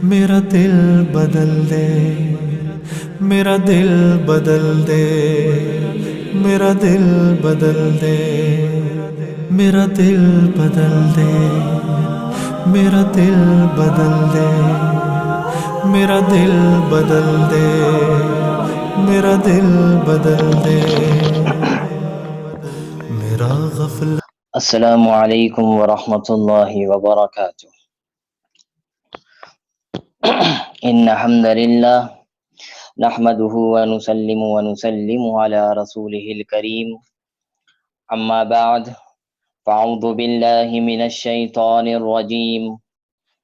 میرا دل بدل دے، میرا دل بدل دے، میرا دل بدل دے، میرا دل بدل دے، میرا دل بدل دے، میرا دل بدل دے، میرا دل بدل دے، میرا غفلت۔ السلام علیکم ورحمۃ اللہ وبرکاتہ۔ ان الحمد للہ نحمده ونسلم علی رسوله الکریم، اما بعد فاعوذ باللہ من الشیطان الرجیم،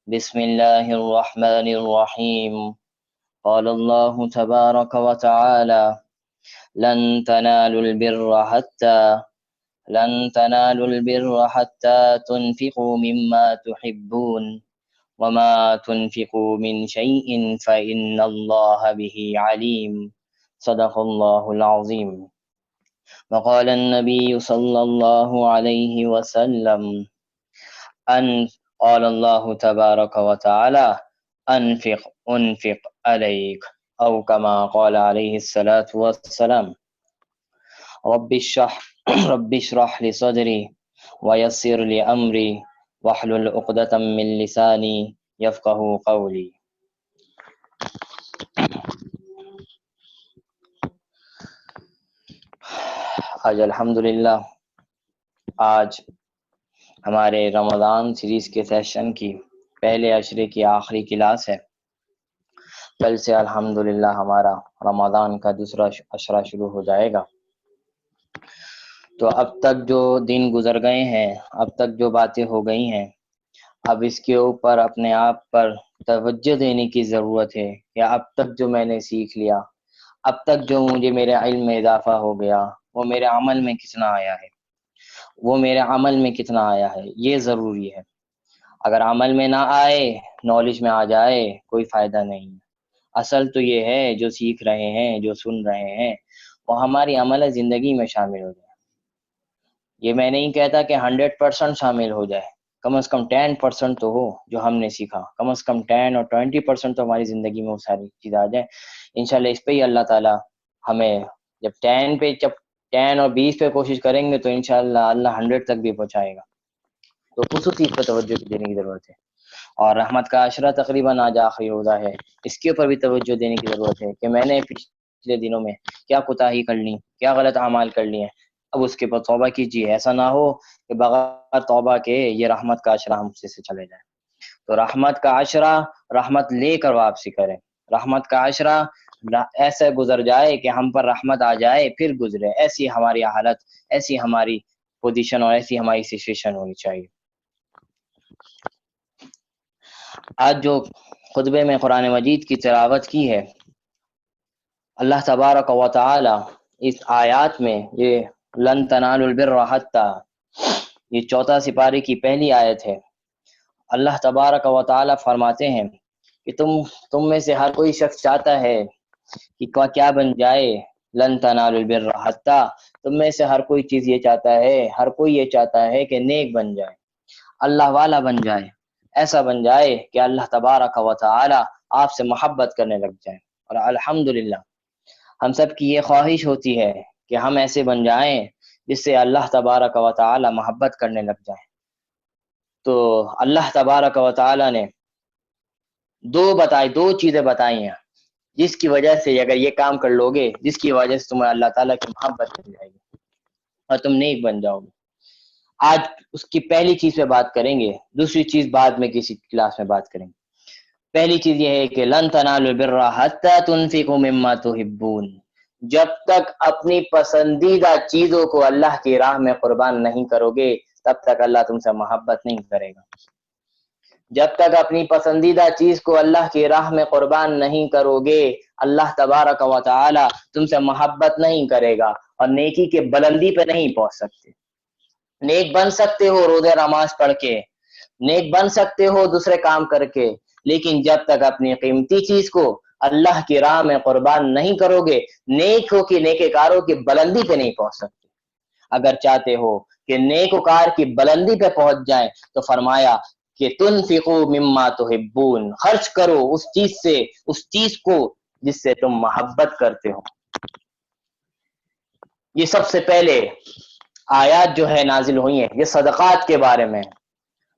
بسم اللہ الرحمن الرحیم۔ قال اللہ تبارک وتعالی لن تنالوا البر حتى تنفقوا مما تحبون وما تنفقوا من شيء فإن الله به عليم، صدق الله العظيم۔ وقال النبي صلى الله عليه وسلم قال الله تبارك وتعالى أنفق عليك، أو كما قال عليه الصلاة والسلام رب اشرح لي صدري ويسر لي أمري واحلل عقدة من لساني يفقهوا قولي۔ آج الحمدللہ ہمارے رمضان سیریز کے سیشن کی پہلے عشرے کی آخری کلاس ہے۔ کل سے الحمدللہ ہمارا رمضان کا دوسرا عشرہ شروع ہو جائے گا۔ تو اب تک جو دن گزر گئے ہیں، اب تک جو باتیں ہو گئی ہیں، اب اس کے اوپر اپنے آپ پر توجہ دینے کی ضرورت ہے کہ اب تک جو میں نے سیکھ لیا، اب تک جو مجھے میرے علم میں اضافہ ہو گیا، وہ میرے عمل میں کتنا آیا ہے، وہ میرے عمل میں کتنا آیا ہے، یہ ضروری ہے۔ اگر عمل میں نہ آئے، نالج میں آ جائے، کوئی فائدہ نہیں ہے۔ اصل تو یہ ہے جو سیکھ رہے ہیں، جو سن رہے ہیں، وہ ہماری عمل زندگی میں شامل ہو جائے۔ یہ میں نہیں کہتا کہ 100% شامل ہو جائے، کم از کم 10% تو ہو جو ہم نے سیکھا، کم از کم 10 اور 20% تو ہماری زندگی میں وہ ساری چیز آ جائے۔ انشاءاللہ اس پہ ہی اللہ تعالیٰ ہمیں جب 10 اور 20 پہ کوشش کریں گے تو انشاءاللہ اللہ 100 تک بھی پہنچائے گا۔ تو اس چیز پہ توجہ دینے کی ضرورت ہے۔ اور رحمت کا عشرہ تقریباً آج آخری روزہ ہے، اس کے اوپر بھی توجہ دینے کی ضرورت ہے کہ میں نے پچھلے دنوں میں کیا کوتاہی کر لی، کیا غلط اعمال کر لیے ہیں، اب اس کے بعد توبہ کیجیے۔ ایسا نہ ہو کہ بغیر توبہ کے یہ رحمت کا عشرہ ہم سے چلے جائے۔ تو رحمت کا عشرہ رحمت لے کر واپسی کریں۔ رحمت کا عشرہ ایسے گزر جائے کہ ہم پر رحمت آ جائے پھر گزرے، ایسی ہماری حالت، ایسی ہماری پوزیشن اور ایسی ہماری سچویشن ہونی چاہیے۔ آج جو خطبے میں قرآن مجید کی تلاوت کی ہے، اللہ تبارک و تعالی اس آیات میں، یہ لن تنالوا البر حتی، یہ 4 سپارے کی پہلی آیت ہے۔ اللہ تبارک و تعالی فرماتے ہیں کہ تم میں سے ہر کوئی شخص چاہتا ہے کہ کیا بن جائے، لن تنالوا البر حتی، تم میں سے ہر کوئی چیز یہ چاہتا ہے، ہر کوئی یہ چاہتا ہے کہ نیک بن جائے، اللہ والا بن جائے، ایسا بن جائے کہ اللہ تبارک و تعالی آپ سے محبت کرنے لگ جائے۔ اور الحمدللہ ہم سب کی یہ خواہش ہوتی ہے کہ ہم ایسے بن جائیں جس سے اللہ تبارک و تعالی محبت کرنے لگ جائے۔ تو اللہ تبارک و تعالی نے دو چیزیں بتائی ہیں جس کی وجہ سے اگر یہ کام کر لو گے، جس کی وجہ سے تمہیں اللہ تعالیٰ کی محبت مل جائے گی اور تم نیک بن جاؤ گے۔ آج اس کی پہلی چیز پہ بات کریں گے، دوسری چیز بعد میں کسی کلاس میں بات کریں گے۔ پہلی چیز یہ ہے کہ لن تنالوا البر حتی تنفقوا مما تحبون، جب تک اپنی پسندیدہ چیزوں کو اللہ کی راہ میں قربان نہیں کرو گے تب تک اللہ تم سے محبت نہیں کرے گا۔ جب تک اپنی پسندیدہ چیز کو اللہ کی راہ میں قربان نہیں کرو گے، اللہ تبارک و تعالی تم سے محبت نہیں کرے گا، اور نیکی کے بلندی پہ نہیں پہنچ سکتے۔ نیک بن سکتے ہو روزے نماز پڑھ کے، نیک بن سکتے ہو دوسرے کام کر کے، لیکن جب تک اپنی قیمتی چیز کو اللہ کی راہ میں قربان نہیں کرو گے، نیکوکاروں کی بلندی پہ نہیں پہنچ سکتے۔ اگر چاہتے ہو کہ نیکوکار کی بلندی پہ پہنچ جائیں تو فرمایا کہ تنفقوا مما تحبون، خرچ کرو اس چیز سے، اس چیز کو جس سے تم محبت کرتے ہو۔ یہ سب سے پہلے آیات جو ہے نازل ہوئی ہیں یہ صدقات کے بارے میں،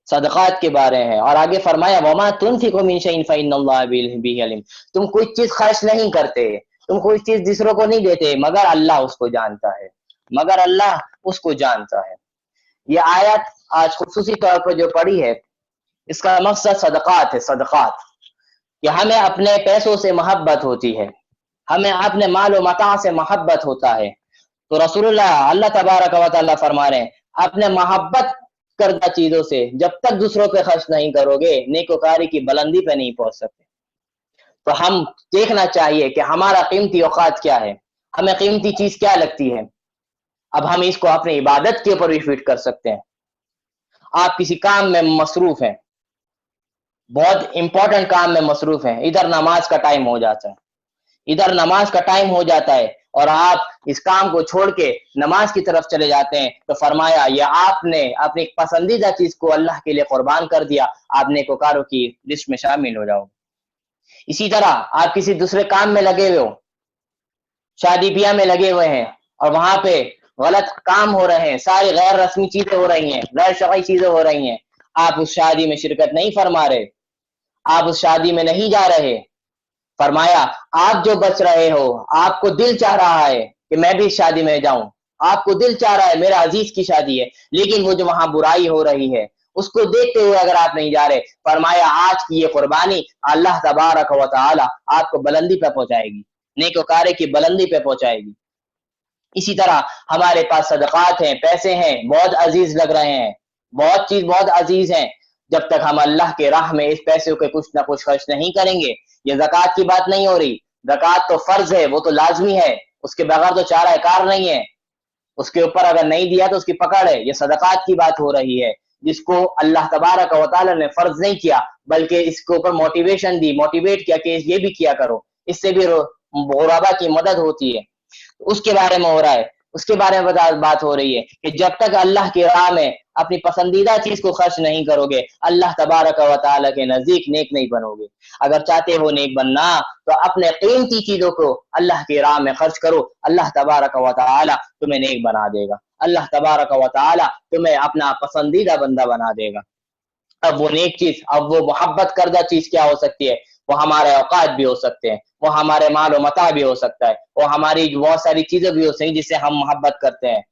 صدقات کے بارے ہیں، اور آگے فرمایا وما تنفقوا من شيء فإن الله به عليم، تم کوئی چیز خرچ نہیں کرتے، تم کوئی چیز دوسروں کو نہیں دیتے مگر اللہ اس کو جانتا ہے، مگر اللہ اس کو جانتا ہے۔ یہ آیت آج خصوصی طور پر جو پڑھی ہے اس کا مقصد صدقات ہے، صدقات، کہ ہمیں اپنے پیسوں سے محبت ہوتی ہے، ہمیں اپنے مال و متاع سے محبت ہوتا ہے، تو رسول اللہ تبارک و تعالیٰ فرما رہے ہیں اپنے محبت کردہ چیزوں سے جب تک دوسروں پہ خرچ نہیں کرو گے نیکوکاری کی بلندی پہ نہیں پہنچ سکتے۔ تو ہم دیکھنا چاہیے کہ ہمارا قیمتی اوقات کیا ہے، ہمیں قیمتی چیز کیا لگتی ہے، اب ہم اس کو اپنی عبادت کے اوپر بھی فٹ کر سکتے ہیں۔ آپ کسی کام میں مصروف ہیں، بہت امپورٹنٹ کام میں مصروف ہیں، ادھر نماز کا ٹائم ہو جاتا ہے، ادھر نماز کا ٹائم ہو جاتا ہے اور آپ اس کام کو چھوڑ کے نماز کی طرف چلے جاتے ہیں، تو فرمایا یہ آپ نے اپنی پسندیدہ چیز کو اللہ کے لیے قربان کر دیا، آپ نیکوکاروں کی لسٹ میں شامل ہو جاؤ۔ اسی طرح آپ کسی دوسرے کام میں لگے ہوئے ہو، شادی بیاہ میں لگے ہوئے ہیں اور وہاں پہ غلط کام ہو رہے ہیں، ساری غیر رسمی چیزیں ہو رہی ہیں، غیر شرعی چیزیں ہو رہی ہیں، آپ اس شادی میں شرکت نہیں فرما رہے، آپ اس شادی میں نہیں جا رہے، فرمایا آپ جو بچ رہے ہو، آپ کو دل چاہ رہا ہے کہ میں بھی شادی میں جاؤں، آپ کو دل چاہ رہا ہے میرا عزیز کی شادی ہے، لیکن وہ جو وہاں برائی ہو رہی ہے اس کو دیکھتے ہوئے اگر آپ نہیں جا رہے، فرمایا آج کی یہ قربانی اللہ تبارک و تعالی آپ کو بلندی پہ پہنچائے گی، نیکوکاری کی بلندی پہ پہنچائے گی۔ اسی طرح ہمارے پاس صدقات ہیں، پیسے ہیں، بہت عزیز لگ رہے ہیں، بہت چیز بہت عزیز ہیں، جب تک ہم اللہ کے راہ میں اس پیسے کے کچھ نہ کچھ خرچ نہیں کریں گے، یہ زکوٰۃ کی بات نہیں ہو رہی، زکوٰۃ تو فرض ہے، وہ تو لازمی ہے، اس کے بغیر تو چارہ کار نہیں ہے، اس کے اوپر اگر نہیں دیا تو اس کی پکڑ ہے، یہ صدقات کی بات ہو رہی ہے جس کو اللہ تبارک و تعالی نے فرض نہیں کیا بلکہ اس کے اوپر موٹیویشن دی، موٹیویٹ کیا کہ یہ بھی کیا کرو، اس سے بھی غربا کی مدد ہوتی ہے، اس کے بارے میں ہو رہا ہے، اس کے بارے میں بات ہو رہی ہے کہ جب تک اللہ کی راہ میں اپنی پسندیدہ چیز کو خرچ نہیں کرو گے اللہ تبارک و تعالی کے نزدیک نیک نہیں بنو گے۔ اگر چاہتے ہو نیک بننا تو اپنے قیمتی چیزوں کو اللہ کی راہ میں خرچ کرو، اللہ تبارک و تعالی تمہیں نیک بنا دے گا، اللہ تبارک و تعالی تمہیں اپنا پسندیدہ بندہ بنا دے گا۔ اب وہ نیک چیز، اب وہ محبت کردہ چیز کیا ہو سکتی ہے؟ وہ ہمارے اوقات بھی ہو سکتے ہیں، وہ ہمارے مال و متاع بھی ہو سکتا ہے، وہ ہماری بہت ساری چیزیں بھی ہو سکتی ہیں جس سے ہم محبت کرتے ہیں۔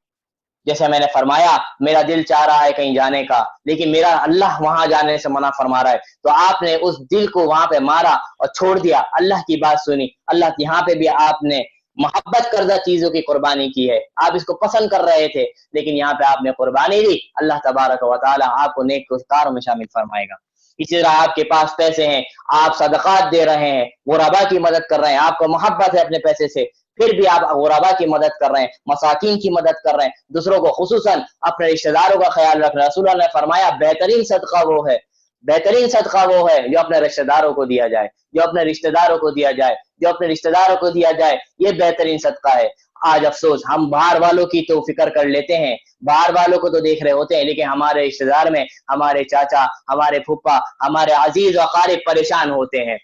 جیسے میں نے فرمایا میرا دل چاہ رہا ہے کہیں جانے کا لیکن میرا اللہ وہاں جانے سے منع فرما رہا ہے، تو آپ نے اس دل کو وہاں پہ مارا اور چھوڑ دیا، اللہ کی بات سنی، اللہ یہاں پہ بھی آپ نے محبت کردہ چیزوں کی قربانی کی ہے، آپ اس کو پسند کر رہے تھے لیکن یہاں پہ آپ نے قربانی دی، اللہ تبارک و تعالی آپ کو نیک کاروں میں شامل فرمائے گا۔ اسی طرح آپ کے پاس پیسے ہیں، آپ صدقات دے رہے ہیں، غربا کی مدد کر رہے ہیں، آپ کو محبت ہے اپنے پیسے سے، پھر بھی آپ غربا کی مدد کر رہے ہیں، مساکین کی مدد کر رہے ہیں، دوسروں کو خصوصاً اپنے رشتہ داروں کا خیال رکھ رہے ہیں۔ رسول اللہ نے فرمایا بہترین صدقہ وہ ہے، بہترین صدقہ وہ ہے جو اپنے رشتہ داروں کو دیا جائے، جو اپنے رشتہ داروں کو دیا جائے، جو اپنے رشتہ داروں کو دیا جائے، یہ بہترین صدقہ ہے۔ آج افسوس ہم باہر والوں کی تو فکر کر لیتے ہیں، باہر والوں کو تو دیکھ رہے ہوتے ہیں لیکن ہمارے رشتہ دار میں ہمارے چاچا، ہمارے پھپھا، ہمارے عزیز و اقارب پریشان ہوتے ہیں،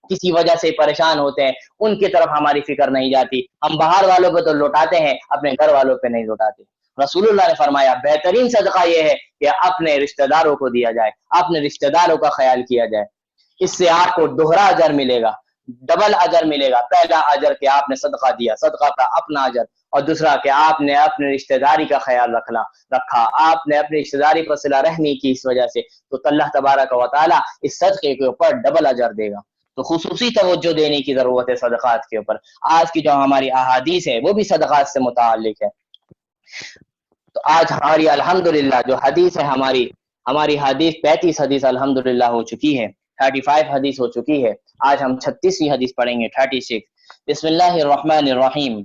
کسی وجہ سے پریشان ہوتے ہیں، ان کی طرف ہماری فکر نہیں جاتی، ہم باہر والوں پہ تو لوٹاتے ہیں اپنے گھر والوں پہ نہیں لوٹاتے۔ رسول اللہ نے فرمایا بہترین صدقہ یہ ہے کہ اپنے رشتہ داروں کو دیا جائے، اپنے رشتہ داروں کا خیال کیا جائے، اس سے آپ کو دوہرا اجر ملے گا، ڈبل اجر ملے گا۔ پہلا اجر کہ آپ نے صدقہ دیا، صدقہ کا اپنا اجر، اور دوسرا کہ آپ نے اپنے رشتہ داری کا خیال رکھا، آپ نے اپنی رشتہ داری پر صلہ رحمی کی اس وجہ سے، تو اللہ تبارک و تعالی اس صدقے کے اوپر ڈبل اجر دے گا۔ تو خصوصی توجہ دینے کی ضرورت ہے صدقات کے اوپر۔ آج کی جو ہماری احادیث ہے وہ بھی صدقات سے متعلق ہے۔ تو آج ہماری الحمدللہ جو حدیث ہے ہماری حدیث 35 حدیث الحمدللہ ہو چکی ہے، 35 حدیث ہو چکی ہے، آج ہم 36ویں حدیث پڑھیں گے، 36۔ بسم اللہ الرحمن الرحیم۔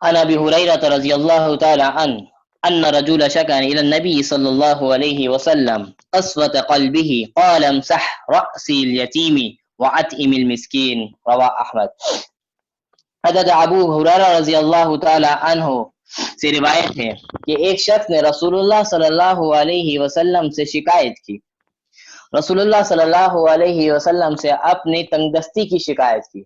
عن ابی ہریرہ رضی اللہ تعالی عنہ ان رجل شكا الى النبي صلى الله عليه وسلم قسوة قلبه قال امسح رأسي اليتيم وعتئم المسكين، رواه احمد۔ حضرت ابو ہریرہ رضی اللہ تعالی عنہ سے روایت ہے کہ ایک شخص نے رسول اللہ صلی اللہ علیہ وسلم سے شکایت کی، رسول اللہ صلی اللہ علیہ وسلم سے اپنی تنگدستی کی شکایت کی،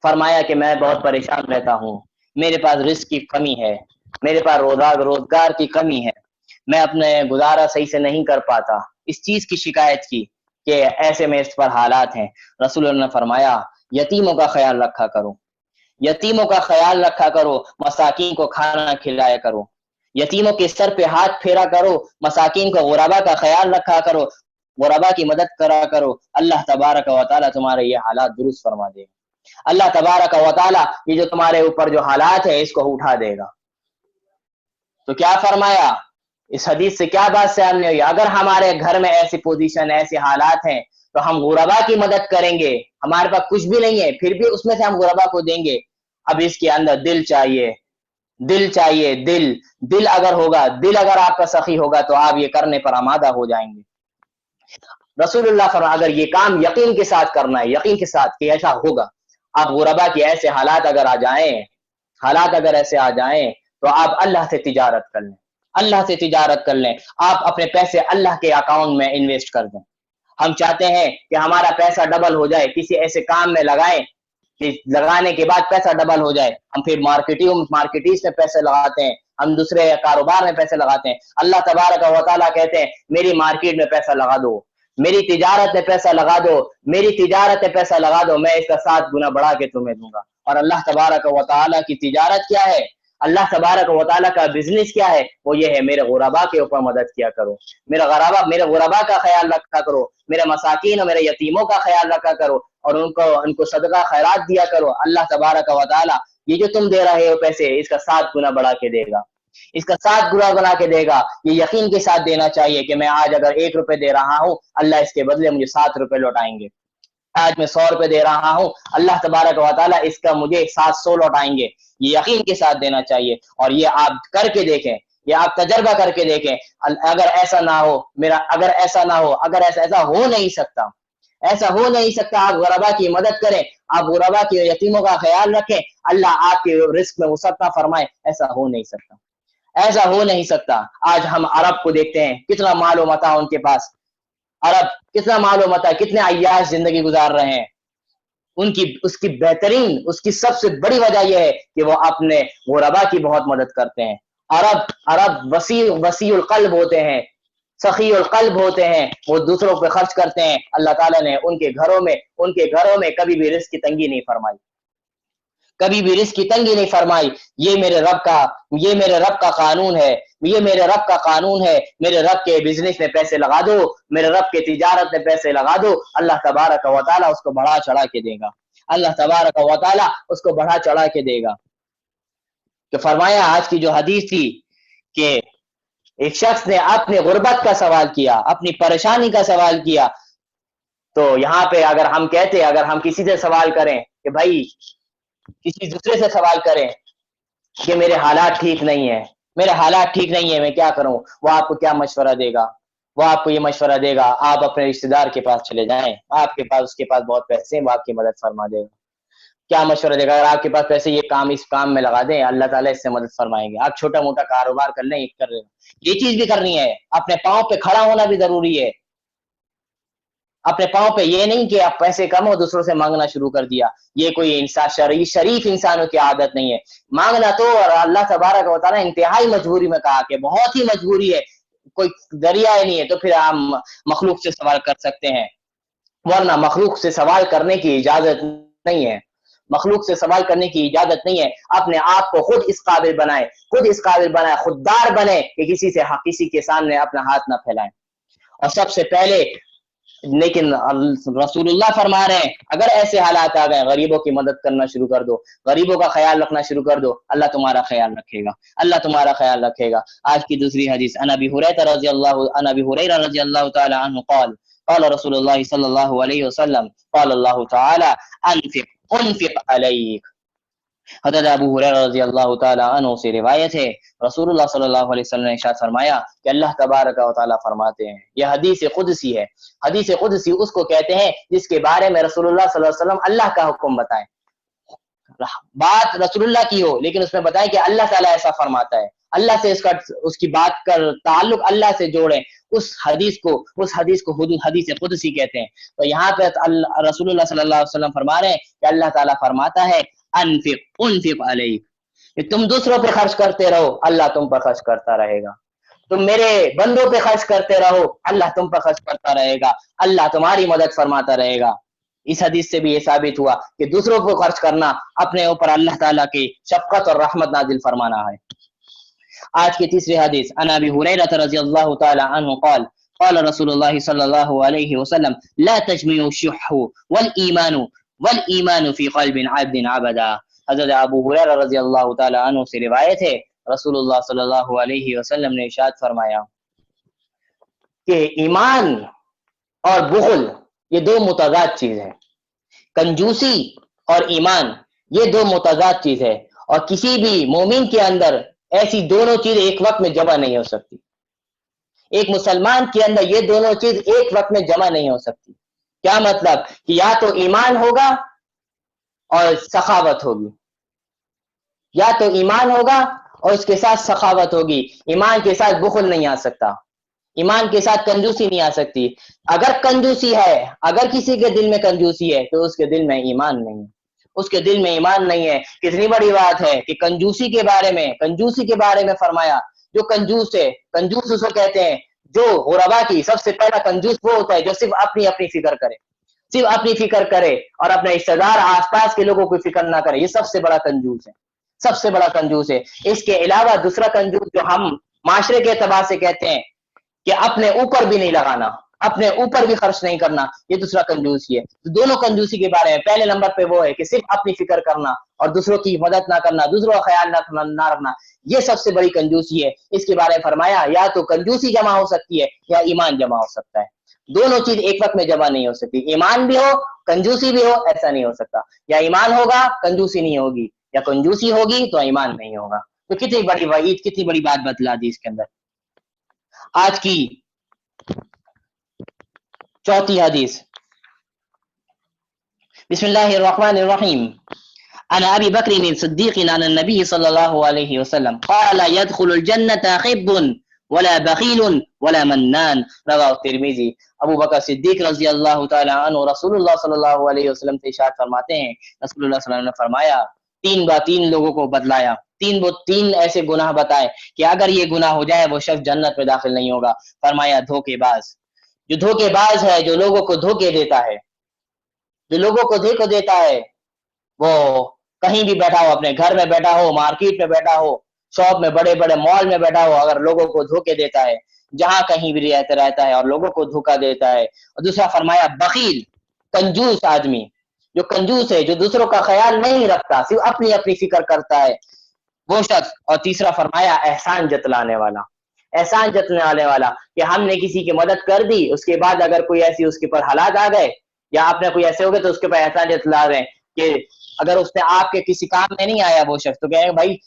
فرمایا کہ میں بہت پریشان رہتا ہوں، میرے پاس رزق کی کمی ہے، میرے پاس روزگار کی کمی ہے، میں اپنے گزارا صحیح سے نہیں کر پاتا، اس چیز کی شکایت کی کہ ایسے میں اس پر حالات ہیں۔ رسول اللہ نے فرمایا یتیموں کا خیال رکھا کرو، یتیموں کا خیال رکھا کرو، مساکین کو کھانا کھلایا کرو، یتیموں کے سر پہ ہاتھ پھیرا کرو، مساکین کو غربا کا خیال رکھا کرو، غربا کی مدد کرا کرو، اللہ تبارک و تعالیٰ تمہارے یہ حالات درست فرما دے گا، اللہ تبارک و تعالیٰ یہ جو تمہارے اوپر جو حالات ہے اس کو اٹھا دے گا۔ تو کیا فرمایا، اس حدیث سے کیا بات سامنے ہوئی، اگر ہمارے گھر میں ایسی پوزیشن ایسے حالات ہیں تو ہم غربا کی مدد کریں گے، ہمارے پاس کچھ بھی نہیں ہے پھر بھی اس میں سے ہم غربا کو دیں گے۔ اب اس کے اندر دل چاہیے، دل چاہیے، دل اگر ہوگا، دل اگر آپ کا سخی ہوگا تو آپ یہ کرنے پر آمادہ ہو جائیں گے۔ رسول اللہ فرمایا اگر یہ کام یقین کے ساتھ کرنا ہے، یقین کے ساتھ کہ ایسا ہوگا، آپ غربا کے ایسے حالات اگر آ جائیں، حالات اگر ایسے آ جائیں تو آپ اللہ سے تجارت کر لیں، اللہ سے تجارت کر لیں، آپ اپنے پیسے اللہ کے اکاؤنٹ میں انویسٹ کر دیں۔ ہم چاہتے ہیں کہ ہمارا پیسہ ڈبل ہو جائے، کسی ایسے کام میں لگائیں کہ لگانے کے بعد پیسہ ڈبل ہو جائے، ہم پھر مارکیٹیز میں پیسے لگاتے ہیں، ہم دوسرے کاروبار میں پیسے لگاتے ہیں۔ اللہ تبارک و تعالیٰ کہتے ہیں میری مارکیٹ میں پیسہ لگا دو، میری تجارت میں پیسہ لگا دو، میری تجارت میں پیسہ لگا دو، میں اس کا 7 گنا بڑھا کے تمہیں دوں گا۔ اور اللہ تبارک و تعالیٰ کی تجارت کیا ہے، اللہ تبارک و تعالیٰ کا بزنس کیا ہے، وہ یہ ہے میرے غربا کے اوپر مدد کیا کرو، میرے غربا کا خیال رکھا کرو، میرے مساکین اور میرے یتیموں کا خیال رکھا کرو، اور ان کو صدقہ خیرات دیا کرو۔ اللہ تبارک و تعالیٰ یہ جو تم دے رہے ہو پیسے، اس کا 7 گنا بڑھا کے دے گا، اس کا 7 گنا بنا کے دے گا۔ یہ یقین کے ساتھ دینا چاہیے کہ میں آج اگر 1 روپے دے رہا ہوں، اللہ اس کے بدلے مجھے 7 روپے لوٹائیں گے۔ آج میں 100 روپے دے رہا ہوں، اللہ تبارک و تعالیٰ اس کا مجھے 700 لوٹائیں گے۔ یہ یقین کے ساتھ دینا چاہیے، اور یہ آپ کر کے دیکھیں، یہ آپ تجربہ کر کے دیکھیں۔ اگر ایسا نہ ہو، اگر ایسا ہو نہیں سکتا، ایسا ہو نہیں سکتا، آپ غربا کی مدد کریں، آپ غربا کے یتیموں کا خیال رکھیں، اللہ آپ کے رزق میں وسعت فرمائے، ایسا ہو نہیں سکتا، ایسا ہو نہیں سکتا۔ آج ہم عرب کو دیکھتے ہیں، کتنا مال و متاع ان کے پاس، عرب کتنا مال و متاع، کتنے عیاش زندگی گزار رہے ہیں۔ اس کی بہترین، اس کی سب سے بڑی وجہ یہ ہے کہ وہ اپنے غربا کی بہت مدد کرتے ہیں۔ عرب وسیع القلب ہوتے ہیں، سخی القلب ہوتے ہیں، وہ دوسروں پہ خرچ کرتے ہیں۔ اللہ تعالیٰ نے ان کے گھروں میں کبھی بھی رزق کی تنگی نہیں فرمائی، کبھی بھی رزق کی تنگی نہیں فرمائی۔ یہ میرے رب کا قانون ہے، یہ میرے رب کا قانون ہے۔ میرے رب کے بزنس میں پیسے لگا دو، میرے رب کے تجارت میں پیسے لگا دو، اللہ تبارک و تعالیٰ اس کو بڑھا چڑھا کے دے گا، اللہ تبارک و تعالیٰ اس کو بڑھا چڑھا کے دے گا۔ تو فرمایا آج کی جو حدیث تھی کہ ایک شخص نے اپنی غربت کا سوال کیا، اپنی پریشانی کا سوال کیا، تو یہاں پہ اگر ہم کسی سے سوال کریں کہ بھائی، کسی دوسرے سے سوال کریں کہ میرے حالات ٹھیک نہیں ہے، میں کیا کروں، وہ آپ کو کیا مشورہ دے گا؟ وہ آپ کو یہ مشورہ دے گا آپ اپنے رشتہ دار کے پاس چلے جائیں، اس کے پاس بہت پیسے ہیں، وہ آپ کی مدد فرما دے گا۔ کیا مشورہ دے گا؟ اگر آپ کے پاس پیسے، اس کام میں لگا دیں، اللہ تعالیٰ اس سے مدد فرمائیں گے۔ آپ چھوٹا موٹا کاروبار کر لیں، یہ چیز بھی کرنی ہے، اپنے پاؤں پہ کھڑا ہونا بھی ضروری ہے۔ اپنے پاؤں پہ یہ نہیں کہ آپ پیسے کم ہو دوسروں سے مانگنا شروع کر دیا، یہ کوئی انسان شریف انسانوں کی عادت نہیں ہے۔ مانگنا تو، اور اللہ تبارک و تعالیٰ انتہائی مجبوری میں کہا کہ بہت ہی مجبوری ہے، کوئی ذریعہ نہیں ہے، تو پھر ہم مخلوق سے سوال کر سکتے ہیں، ورنہ مخلوق سے سوال کرنے کی اجازت نہیں ہے، مخلوق سے سوال کرنے کی اجازت نہیں ہے۔ اپنے آپ کو خود اس قابل بنائے، خوددار بنے کہ کسی کے سامنے اپنا ہاتھ نہ پھیلائیں۔ اور سب سے پہلے لیکن رسول اللہ فرما رہے ہیں اگر ایسے حالات آ گئے، غریبوں کی مدد کرنا شروع کر دو، غریبوں کا خیال رکھنا شروع کر دو، اللہ تمہارا خیال رکھے گا، اللہ تمہارا خیال رکھے گا۔ آج کی دوسری حدیث عن ابی ہریرہ رضی اللہ تعالی عنہ قال رسول اللہ صلی اللہ علیہ وسلم قال اللہ تعالی انفق علیک۔ حضرت ابو ہریرہ رضی اللہ تعالی عنہ سے روایت ہے، رسول اللہ صلی اللہ علیہ وسلم نے ارشاد فرمایا کہ اللہ تبارک و تعالی فرماتے ہیں، یہ حدیث قدسی ہے۔ حدیث قدسی اس کو کہتے ہیں جس کے بارے میں رسول اللہ صلی اللہ علیہ وسلم اللہ کا حکم بتائیں، بات رسول اللہ کی ہو لیکن اس میں بتائیں کہ اللہ تعالیٰ ایسا فرماتا ہے، اللہ سے اس کی بات کر تعلق اللہ سے جوڑیں، اس حدیث کو حدیث قدسی کہتے ہیں۔ تو یہاں پہ رسول اللہ صلی اللہ علیہ وسلم فرما رہے ہیں کہ اللہ تعالیٰ فرماتا ہے انفق علیک، کہ تم دوسروں پہ خرچ کرتے رہو، اللہ تم پر خرچ کرتا رہے گا، تم میرے بندوں پہ خرچ کرتے رہو، اللہ تم پر خرچ کرتا رہے گا، اللہ تمہاری مدد فرماتا رہے گا۔ اس حدیث سے بھی یہ ثابت ہوا کہ دوسروں کو خرچ کرنا اپنے اوپر اللہ تعالیٰ کی شفقت اور رحمت نازل فرمانا ہے۔ آج کی تیسری حدیث عن ابی ہریرہ رضی اللہ تعالی عنہ قال قال رسول اللہ صلی اللہ علیہ وسلم لا تجمع الشح والایمان فی قلب عبد عبدا۔ حضرت ابو ہریرہ رضی اللہ تعالی عنہ سے روایت ہے، رسول اللہ صلی اللہ علیہ وسلم نے ارشاد فرمایا کہ ایمان اور بخل یہ دو متضاد چیز ہے، کنجوسی اور ایمان یہ دو متضاد چیز ہے، اور کسی بھی مومن کے اندر ایسی دونوں چیز ایک وقت میں جمع نہیں ہو سکتی۔ ایک مسلمان کے اندر یہ دونوں چیز ایک وقت میں جمع نہیں ہو سکتی۔ کیا مطلب کہ یا تو ایمان ہوگا اور سخاوت ہوگی، یا تو ایمان ہوگا اور اس کے ساتھ سخاوت ہوگی، ایمان کے ساتھ بخل نہیں آ سکتا، ایمان کے ساتھ کنجوسی نہیں آ سکتی۔ اگر کنجوسی ہے، اگر کسی کے دل میں کنجوسی ہے تو اس کے دل میں ایمان نہیں ہے، اس کے دل میں ایمان نہیں ہے۔ کتنی بڑی بات ہے کہ کنجوسی کے بارے میں فرمایا، جو کنجوس ہے، کنجوس اس کو کہتے ہیں جو غربا کی سب سے پہلا کنجوس وہ ہوتا ہے جو صرف اپنی فکر کرے، صرف اپنی فکر کرے اور اپنے رشتہ دار آس پاس کے لوگوں کو فکر نہ کرے، یہ سب سے بڑا کنجوس ہے، سب سے بڑا کنجوس ہے۔ اس کے علاوہ دوسرا کنجوس جو ہم معاشرے کے اعتبار سے کہتے ہیں کہ اپنے اوپر بھی نہیں لگانا، اپنے اوپر بھی خرچ نہیں کرنا، یہ دوسرا کنجوسی ہے۔ تو دونوں کنجوسی کے بارے میں پہلے نمبر پہ وہ ہے کہ صرف اپنی فکر کرنا اور دوسروں کی مدد نہ کرنا، دوسروں کا خیال نہ رکھنا، یہ سب سے بڑی کنجوسی ہے۔ اس کے بارے میں فرمایا یا تو کنجوسی جمع ہو سکتی ہے یا ایمان جمع ہو سکتا ہے، دونوں چیز ایک وقت میں جمع نہیں ہو سکتی۔ ایمان بھی ہو کنجوسی بھی ہو، ایسا نہیں ہو سکتا۔ یا ایمان ہوگا کنجوسی نہیں ہوگی، یا کنجوسی ہوگی تو ایمان نہیں ہوگا۔ تو کتنی بڑی وعید، کتنی بڑی بات بتلا دی اس کے اندر۔ آج کی چوتھی حدیث، بسم اللہ الرحمن الرحیم، عن ابی بکر صدیق عن النبی صلی اللہ علیہ وسلم قال يدخل الجنة خب ولا بخیل ولا منان، رواه الترمذی۔ ابو بکر صدیق رضی اللہ تعالی عنہ رسول اللہ صلی اللہ علیہ وسلم سے ارشاد فرماتے ہیں، رسول اللہ صلی اللہ علیہ وسلم نے فرمایا، تین لوگوں کو بتلایا، تین ایسے گناہ بتائے کہ اگر یہ گناہ ہو جائے وہ شخص جنت میں داخل نہیں ہوگا۔ فرمایا دھوکے باز، جو دھوکے باز ہے، جو لوگوں کو دھوکے دیتا ہے، جو لوگوں کو دھوکے دیتا ہے، وہ کہیں بھی بیٹھا ہو، اپنے گھر میں بیٹھا ہو، مارکیٹ میں بیٹھا ہو، شاپ میں، بڑے بڑے مال میں بیٹھا ہو، اگر لوگوں کو دھوکے دیتا ہے، جہاں کہیں بھی رہتا ہے اور لوگوں کو دھوکا دیتا ہے۔ اور دوسرا فرمایا بخیل، کنجوس آدمی، جو کنجوس ہے، جو دوسروں کا خیال نہیں رکھتا، صرف اپنی فکر کرتا ہے، وہ شخص۔ اور تیسرا فرمایا احسان جتلانے والا، احسان جتلانے والا، کہ ہم نے کسی کی مدد کر دی، اس کے بعد اگر کوئی ایسی اس کے پر حالات آ گئے یا آپ نے کوئی ایسے ہو گئے تو اس کے پر احسان جتلا رہے ہیں کہ اگر اس نے آپ کے کسی کام میں نہیں آیا وہ شخص، تو کہیں گے بھائی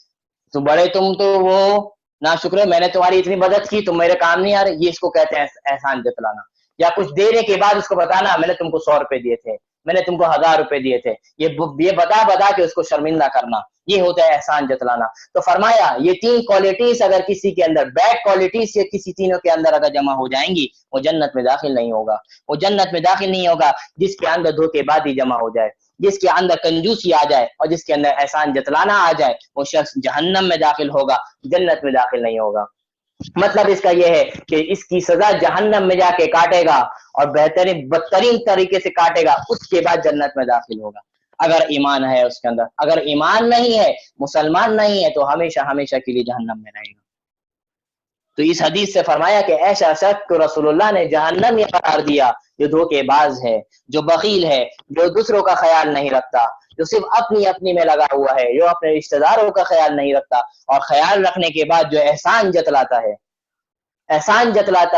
تو بڑے تم تو وہ ناشکر ہے، میں نے تمہاری اتنی مدد کی، تم میرے کام نہیں آ رہے، یہ اس کو کہتے ہیں احسان جتلانا۔ یا کچھ دینے کے بعد اس کو بتانا میں نے تم کو 100 روپے دیے تھے، میں نے تم کو 1000 روپے دیے تھے، یہ بتا کے اس کو شرمندہ کرنا، یہ ہوتا ہے احسان جتلانا۔ تو فرمایا یہ 3 کوالٹیز اگر کسی کے اندر، بیڈ کوالٹیز یہ کسی تینوں کے اندر اگر جمع ہو جائیں گی، وہ جنت میں داخل نہیں ہوگا، وہ جنت میں داخل نہیں ہوگا۔ جس کے اندر دھوکے بازی جمع ہو جائے، جس کے اندر کنجوسی آ جائے اور جس کے اندر احسان جتلانا آ جائے، وہ شخص جہنم میں داخل ہوگا، جنت میں داخل نہیں ہوگا۔ مطلب اس کا یہ ہے کہ اس کی سزا جہنم میں جا کے کاٹے گا اور بدترین طریقے سے کاٹے گا، اس کے بعد جنت میں داخل ہوگا اگر ایمان ہے اس کے اندر۔ اگر ایمان نہیں ہے، مسلمان نہیں ہے، تو ہمیشہ کے لیے جہنم میں رہے گا۔ تو اس حدیث سے فرمایا کہ ایسا شخص کو رسول اللہ نے جہنم میں قرار دیا جو دھوکے باز ہے، جو بخیل ہے، جو دوسروں کا خیال نہیں رکھتا، جو صرف اپنی میں لگا ہوا ہے، جو اپنے رشتہ داروں کا خیال نہیں رکھتا، اور خیال رکھنے کے بعد جو احسان جتلاتا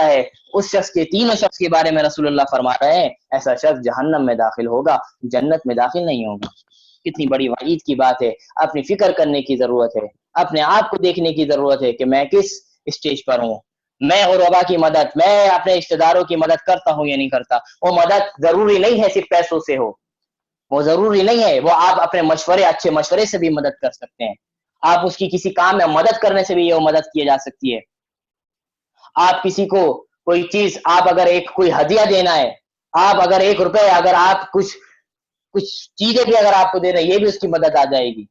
ہے، اس شخص کے تینوں شخص کے بارے میں رسول اللہ فرما رہے ہیں ایسا شخص جہنم میں داخل ہوگا، جنت میں داخل نہیں ہوگا۔ کتنی بڑی وعید کی بات ہے۔ اپنی فکر کرنے کی ضرورت ہے، اپنے آپ کو دیکھنے کی ضرورت ہے کہ میں کس اسٹیج پر ہوں، میں غربا کی مدد، میں اپنے رشتہ داروں کی مدد کرتا ہوں یا نہیں کرتا۔ وہ مدد ضروری نہیں ہے صرف پیسوں سے ہو، وہ ضروری نہیں ہے, وہ آپ اپنے مشورے, اچھے مشورے سے بھی مدد کر سکتے ہیں. آپ اس کی کسی کام میں مدد کرنے سے بھی یہ مدد کی جا سکتی ہے. آپ کسی کو کوئی چیز, آپ اگر کوئی ہدیہ دینا ہے, آپ اگر 1 روپے, اگر آپ کچھ چیزیں بھی اگر آپ کو دے رہے ہیں, یہ بھی اس کی مدد آ جائے گی.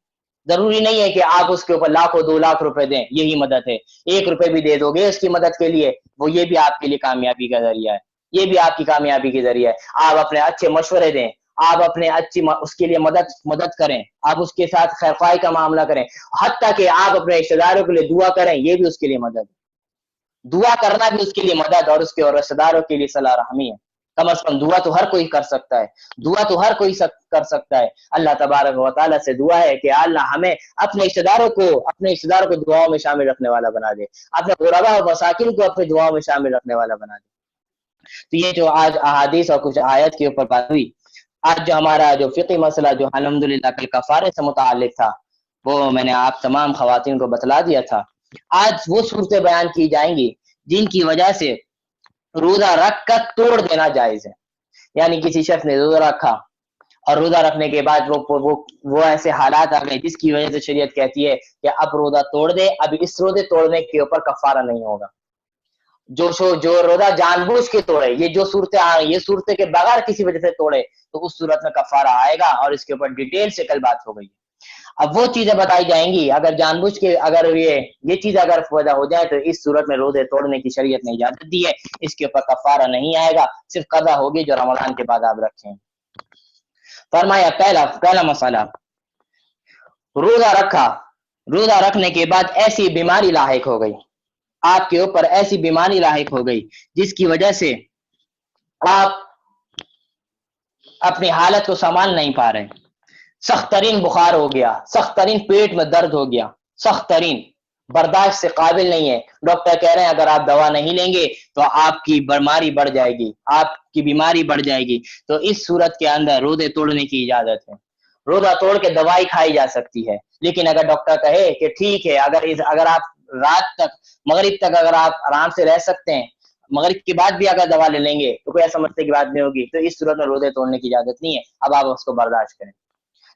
ضروری نہیں ہے کہ آپ اس کے اوپر لاکھوں 2 لاکھ روپے دیں, یہی مدد ہے. 1 روپے بھی دے دو گے اس کی مدد کے لیے, وہ یہ بھی آپ کے لیے کامیابی کا ذریعہ ہے, یہ بھی آپ کی کامیابی کے ذریعہ ہے. آپ اپنے اچھے مشورے دیں, آپ اپنے اس کے لیے مدد کریں, آپ اس کے ساتھ خیر خواہی کا معاملہ کریں, حتیٰ کہ آپ اپنے رشتے داروں کے لیے دعا کریں, یہ بھی اس کے لیے مدد ہے. دعا کرنا بھی اس کے لیے مدد اور اس کے اور رشتے داروں کے لیے صلہ رحمی ہے. کم از کم دعا تو ہر کوئی کر سکتا ہے, دعا تو ہر کوئی کر سکتا ہے. اللہ تبارک و تعالیٰ سے دعا ہے کہ اللہ ہمیں اپنے رشتے داروں کو دعاؤں میں شامل رکھنے والا بنا دے, اپنے غرباء اور مساکین کو اپنے دعاؤں میں شامل رکھنے والا بنا دے. تو یہ جو آج احادیث اور کچھ آیت کے اوپر بات ہوئی, آج جو ہمارا جو فقہی مسئلہ جو الحمدللہ کل کفارے سے متعلق تھا, وہ میں نے آپ تمام خواتین کو بتلا دیا تھا. آج وہ صورتیں بیان کی جائیں گی جن کی وجہ سے روزہ رکھ کر توڑ دینا جائز ہے. یعنی کسی شخص نے روزہ رکھا اور روزہ رکھنے کے بعد وہ ایسے حالات آ گئے جس کی وجہ سے شریعت کہتی ہے کہ اب روزہ توڑ دے, اب اس روزے توڑنے کے اوپر کفارہ نہیں ہوگا. جو روزہ جان بوجھ کے توڑے, یہ جو صورتیں آ رہی, یہ صورتیں کے بغیر کسی وجہ سے توڑے, تو اس صورت میں کفارہ آئے گا, اور اس کے اوپر ڈیٹیل سے کل بات ہو گئی. اب وہ چیزیں بتائی جائیں گی, اگر جان بوجھ کے اگر یہ چیز اگر پیدا ہو جائے تو اس صورت میں روزے توڑنے کی شریعت نے اجازت دی ہے, اس کے اوپر کفارہ نہیں آئے گا, صرف قضا ہوگی جو رمضان کے بعد آپ رکھیں. فرمایا پہلا مسئلہ, روزہ رکھا, روزہ رکھنے کے بعد ایسی بیماری لاحق ہو گئی, آپ کے اوپر ایسی بیماری لاحق ہو گئی جس کی وجہ سے آپ اپنی حالت کو سنبھال نہیں پا رہے, سخت ترین بخار ہو گیا, سخت ترین پیٹ میں درد ہو گیا, سخت ترین, برداشت سے قابل نہیں ہے. ڈاکٹر کہہ رہے ہیں اگر آپ دوا نہیں لیں گے تو آپ کی بیماری بڑھ جائے گی, آپ کی بیماری بڑھ جائے گی. تو اس صورت کے اندر روزے توڑنے کی اجازت ہے. روزہ توڑ کے دوائی کھائی جا سکتی ہے, لیکن اگر ڈاکٹر کہے کہ ٹھیک ہے, اگر آپ رات تک, مغرب تک اگر آپ آرام سے رہ سکتے ہیں, مغرب کے بعد بھی اگر دوا لے لیں گے تو کوئی ایسا مسئلے کی بات نہیں ہوگی, تو اس صورت میں روزے توڑنے کی اجازت نہیں ہے, اب آپ اس کو برداشت کریں.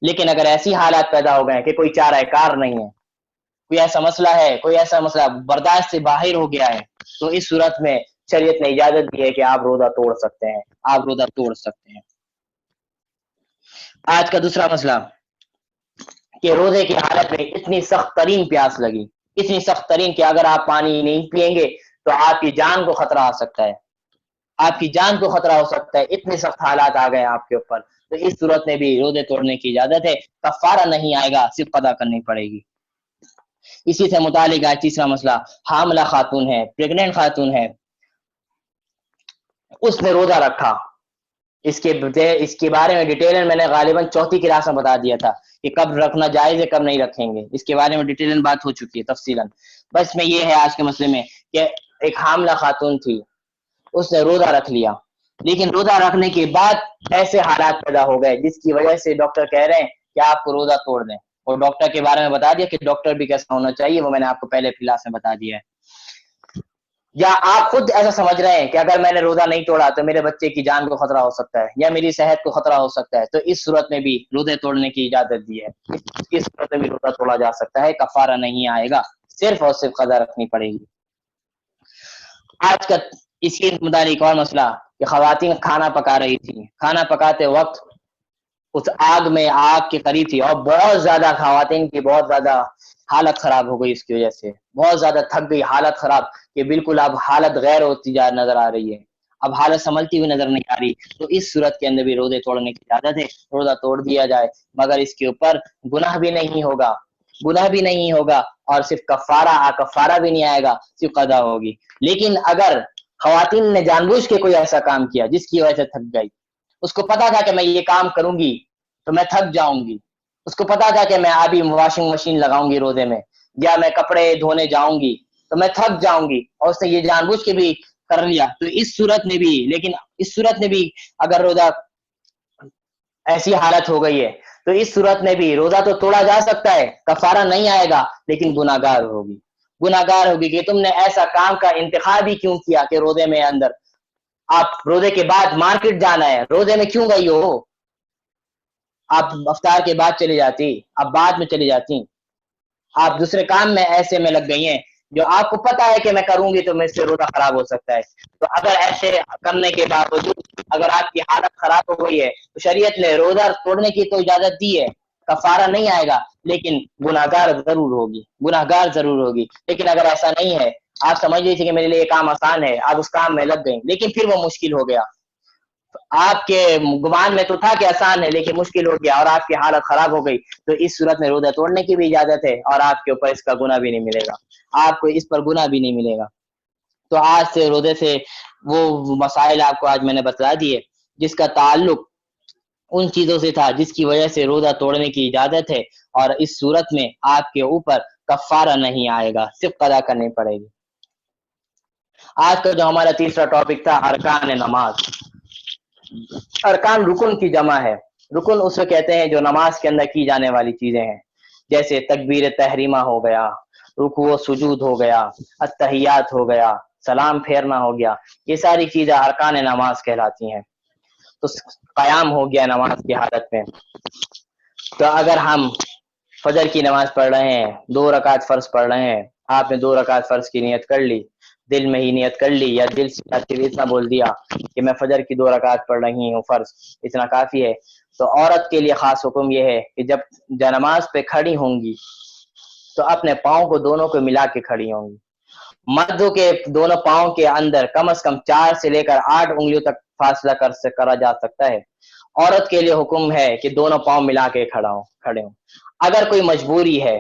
لیکن اگر ایسی حالات پیدا ہو گئے کہ کوئی چارہ کار نہیں ہے, کوئی ایسا مسئلہ برداشت سے باہر ہو گیا ہے, تو اس صورت میں شریعت نے اجازت دی ہے کہ آپ روزہ توڑ سکتے ہیں, آج کا دوسرا مسئلہ کہ روزے کی حالت میں اتنی سخت ترین پیاس لگی, اتنی سخت ترین کہ اگر آپ پانی نہیں پیئیں گے تو آپ کی جان کو خطرہ آ سکتا ہے, اتنے سخت حالات آ گئے آپ کے اوپر, تو اس صورت میں بھی روزے توڑنے کی اجازت ہے, کفارہ نہیں آئے گا, صرف قضا کرنی پڑے گی. اسی سے متعلق آج تیسرا مسئلہ, حاملہ خاتون ہے, پریگننٹ خاتون ہے, اس نے روزہ رکھا, اس کے بارے میں ڈیٹیل میں نے غالباً چوتھی کلاس میں بتا دیا تھا کہ کب رکھنا جائز ہے, کب نہیں رکھیں گے, اس کے بارے میں ڈیٹیل بات ہو چکی ہے تفصیلاً. بس میں یہ ہے آج کے مسئلے میں کہ ایک حاملہ خاتون تھی, اس نے روزہ رکھ لیا, لیکن روزہ رکھنے کے بعد ایسے حالات پیدا ہو گئے جس کی وجہ سے ڈاکٹر کہہ رہے ہیں کہ آپ کو روزہ توڑ دیں. اور ڈاکٹر کے بارے میں بتا دیا کہ ڈاکٹر بھی کیسا ہونا چاہیے, وہ میں نے آپ کو پہلے کلاس میں بتا دیا ہے. یا آپ خود ایسا سمجھ رہے ہیں کہ اگر میں نے روزہ نہیں توڑا تو میرے بچے کی جان کو خطرہ ہو سکتا ہے یا میری صحت کو خطرہ ہو سکتا ہے, تو اس صورت میں بھی روزے توڑنے کی اجازت دی ہے, اس صورت میں بھی روزہ توڑا جا سکتا ہے, کفارہ نہیں آئے گا, صرف اور صرف قضا رکھنی پڑے گی. آج کا اس کے متعلق اور مسئلہ کہ خواتین کھانا پکا رہی تھی, کھانا پکاتے وقت اس آگ کے قریب تھی, اور بہت زیادہ خواتین کی بہت زیادہ حالت خراب ہو گئی, اس کی وجہ سے بہت زیادہ تھک گئی, حالت خراب کہ بالکل اب حالت غیر ہوتی جا نظر آ رہی ہے, اب حالت سنبھلتی ہوئی نظر نہیں آ رہی. تو اس صورت کے اندر بھی روزے توڑنے کی اجازت ہے, روزہ توڑ دیا جائے, مگر اس کے اوپر گناہ بھی نہیں ہوگا اور صرف کفارہ بھی نہیں آئے گا, صرف قضا ہوگی. لیکن اگر خواتین نے جان بوجھ کے کوئی ایسا کام کیا جس کی وجہ سے تھک گئی, اس کو پتا تھا کہ میں یہ کام کروں گی تو میں تھک جاؤں گی, اس کو پتا تھا کہ میں ابھی واشنگ مشین لگاؤں گی روزے میں, یا میں کپڑے دھونے جاؤں گی تو میں تھک جاؤں گی, اور اس نے یہ جان بوجھ کے بھی کر لیا, تو اس صورت میں بھی اگر روزہ ایسی حالت ہو گئی ہے تو اس صورت میں بھی روزہ تو توڑا جا سکتا ہے, کفارہ نہیں آئے گا, لیکن گناہگار ہوگی کہ تم نے ایسا کام کا انتخاب ہی کیوں کیا کہ روزے میں اندر آپ روزے کے بعد مارکیٹ جانا ہے, روزے میں کیوں گئی ہو, آپ افطار کے بعد چلی جاتی، اب بعد میں چلی جاتی، آپ دوسرے کام میں ایسے میں لگ گئی ہیں جو آپ کو پتا ہے کہ میں کروں گی تو مجھ سے روزہ خراب ہو سکتا ہے. تو اگر ایسے کرنے کے باوجود اگر آپ کی حالت خراب ہو گئی ہے تو شریعت نے روزہ توڑنے کی تو اجازت دی ہے، کفارہ نہیں آئے گا لیکن گناہگار ضرور ہوگی. لیکن اگر ایسا نہیں ہے، آپ سمجھ رہی تھی کہ میرے لیے یہ کام آسان ہے، آپ اس کام میں لگ گئیں لیکن پھر وہ مشکل ہو گیا، آپ کے گمان میں تو تھا کہ آسان ہے لیکن مشکل ہو گیا اور آپ کی حالت خراب ہو گئی، تو اس صورت میں روزہ توڑنے کی بھی اجازت ہے اور آپ کے اوپر اس کا گناہ بھی نہیں ملے گا، آپ کو اس پر گناہ بھی نہیں ملے گا. تو آج سے روزے سے وہ مسائل آپ کو آج میں نے بتا دیے جس کا تعلق ان چیزوں سے تھا جس کی وجہ سے روزہ توڑنے کی اجازت ہے، اور اس صورت میں آپ کے اوپر کفارہ نہیں آئے گا، صرف قضا کرنی پڑے گی. آج کا جو ہمارا تیسرا ٹاپک تھا ارکان نماز. ارکان رکن کی جمع ہے. رکن اسے کہتے ہیں جو نماز کے اندر کی جانے والی چیزیں ہیں، جیسے تکبیر تحریمہ ہو گیا، رکوع و سجود ہو گیا، التحیات ہو گیا، سلام پھیرنا ہو گیا، یہ ساری چیزیں ارکان نماز کہلاتی ہیں. تو قیام ہو گیا نماز کی حالت میں. تو اگر ہم فجر کی نماز پڑھ رہے ہیں، 2 رکعت فرض پڑھ رہے ہیں، آپ نے 2 رکعت فرض کی نیت کر لی، دل میں ہی نیت کر لی یا دل سے اتنا بول دیا کہ میں فجر کی 2 رکعت پڑھ رہی ہوں فرض، اتنا کافی ہے. تو عورت کے لیے خاص حکم یہ ہے کہ جب نماز پہ کھڑی ہوں گی تو اپنے پاؤں کو دونوں کو ملا کے کھڑی ہوں گی. مردوں کے دونوں پاؤں کے اندر کم از کم 4 سے لے کر 8 انگلیوں تک فاصلہ کرا جا سکتا ہے. عورت کے لیے حکم ہے کہ دونوں پاؤں ملا کے کھڑے ہوں. اگر کوئی مجبوری ہے،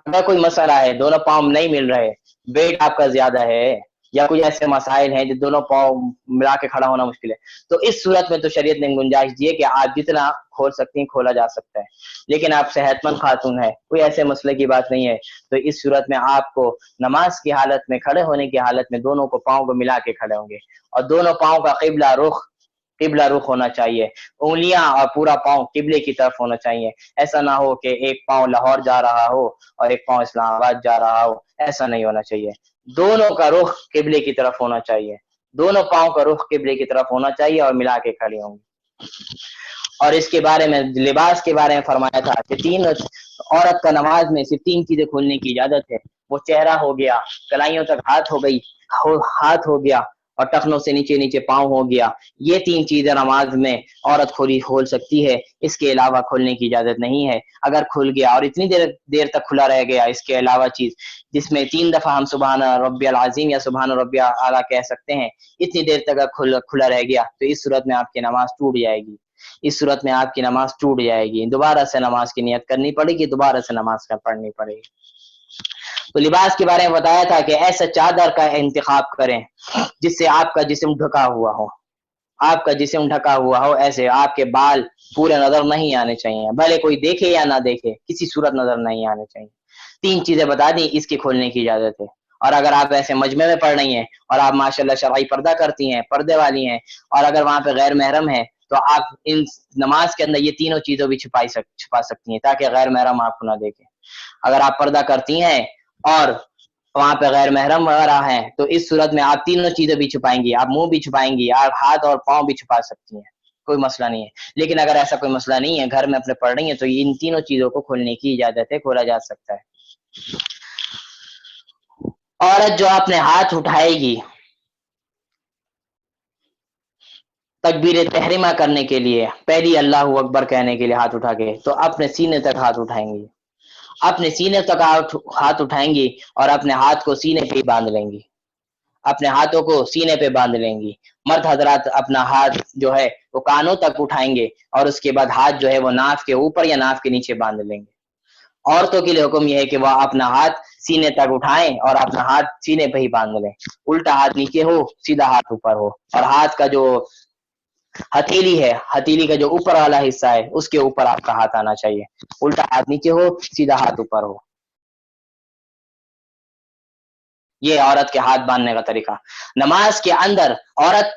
اگر کوئی مسئلہ ہے، دونوں پاؤں نہیں مل رہے، ویٹ آپ کا زیادہ ہے یا کوئی ایسے مسائل ہیں جو دونوں پاؤں ملا کے کھڑا ہونا مشکل ہے، تو اس صورت میں تو شریعت نے گنجائش دی ہے کہ آپ جتنا کھول سکتی ہیں کھولا جا سکتا ہے. لیکن آپ صحت مند خاتون ہے، کوئی ایسے مسئلے کی بات نہیں ہے، تو اس صورت میں آپ کو نماز کی حالت میں کھڑے ہونے کی حالت میں دونوں کو پاؤں کو ملا کے کھڑے ہوں گے، اور دونوں پاؤں کا قبلہ رخ ہونا چاہیے. انگلیاں اور پورا پاؤں قبلے کی طرف ہونا چاہیے. ایسا نہ ہو کہ ایک پاؤں لاہور جا رہا ہو اور ایک پاؤں اسلام آباد جا رہا ہو، ایسا نہیں ہونا چاہیے. دونوں کا رخ قبلے کی طرف ہونا چاہیے، دونوں پاؤں کا رخ قبلے کی طرف ہونا چاہیے اور ملا کے کھڑے ہوں گے. اور اس کے بارے میں لباس کے بارے میں فرمایا تھا کہ عورت کا نماز میں صرف 3 چیزیں کھولنے کی اجازت ہے. وہ چہرہ ہو گیا، کلائیوں تک ہاتھ ہو گیا اور ٹخنوں سے نیچے پاؤں ہو گیا. یہ 3 چیزیں نماز میں عورت کھول سکتی ہے، اس کے علاوہ کھولنے کی اجازت نہیں ہے. اگر کھل گیا اور اتنی دیر تک کھلا رہ گیا اس کے علاوہ چیز جس میں 3 دفعہ ہم سبحان ربی العظیم یا سبحان ربی اعلیٰ کہہ سکتے ہیں، اتنی دیر تک کھلا رہ گیا تو اس صورت میں آپ کی نماز ٹوٹ جائے گی. دوبارہ سے نماز کی نیت کرنی پڑے گی، دوبارہ سے نماز پڑھنی پڑے گی. تو لباس کے بارے میں بتایا تھا کہ ایسا چادر کا انتخاب کریں جس سے آپ کا جسم ڈھکا ہوا ہو. ایسے آپ کے بال پورے نظر نہیں آنے چاہیے، بھلے کوئی دیکھے یا نہ دیکھے، کسی صورت نظر نہیں آنے چاہیے. 3 چیزیں بتا دیں، اس کے کھولنے کی اجازت ہے. اور اگر آپ ایسے مجمع میں پڑھ رہی ہیں اور آپ ماشاءاللہ شرعی پردہ کرتی ہیں، پردے والی ہیں، اور اگر وہاں پہ غیر محرم ہے تو آپ ان نماز کے اندر یہ تینوں چیزوں بھی چھپا سکتی ہیں تاکہ غیر محرم آپ کو نہ دیکھیں. اگر آپ پردہ کرتی ہیں اور وہاں پہ غیر محرم وغیرہ ہیں تو اس صورت میں آپ تینوں چیزیں بھی چھپائیں گی، آپ منہ بھی چھپائیں گی، آپ ہاتھ اور پاؤں بھی چھپا سکتی ہیں، کوئی مسئلہ نہیں ہے. لیکن اگر ایسا کوئی مسئلہ نہیں ہے، گھر میں اپنے پڑھ رہی ہیں، تو ان تینوں چیزوں کو کھولنے کی اجازت ہے، کھولا جا سکتا ہے. عورت جو اپنے ہاتھ اٹھائے گی تکبیر تحریمہ کرنے کے لیے، پہلی اللہ اکبر کہنے کے لیے ہاتھ اٹھا کے، تو اپنے سینے تک ہاتھ اٹھائیں گی، اپنے سینے تک ہاتھ اٹھائیں گی اور اپنے ہاتھ کو سینے پہ باندھ لیں گی، اپنے ہاتھوں کو سینے پہ باندھ لیں گی. مرد حضرات اپنا ہاتھ جو ہے وہ کانوں تک اٹھائیں گے اور اس کے بعد ہاتھ جو ہے وہ ناف کے اوپر یا ناف کے نیچے باندھ لیں گے. عورتوں کے لیے حکم یہ ہے کہ وہ اپنا ہاتھ سینے تک اٹھائیں اور اپنا ہاتھ سینے پہ ہی باندھ لیں. الٹا ہاتھ نیچے ہو، سیدھا ہاتھ اوپر ہو، اور ہاتھ کا جو ہتھیلی کا جو اوپر والا حصہ ہے اس کے اوپر آپ کا ہاتھ آنا چاہیے. الٹا ہاتھ نیچے ہو، سیدھا ہاتھ اوپر ہو. یہ عورت کے ہاتھ باندھنے کا طریقہ. نماز کے اندر عورت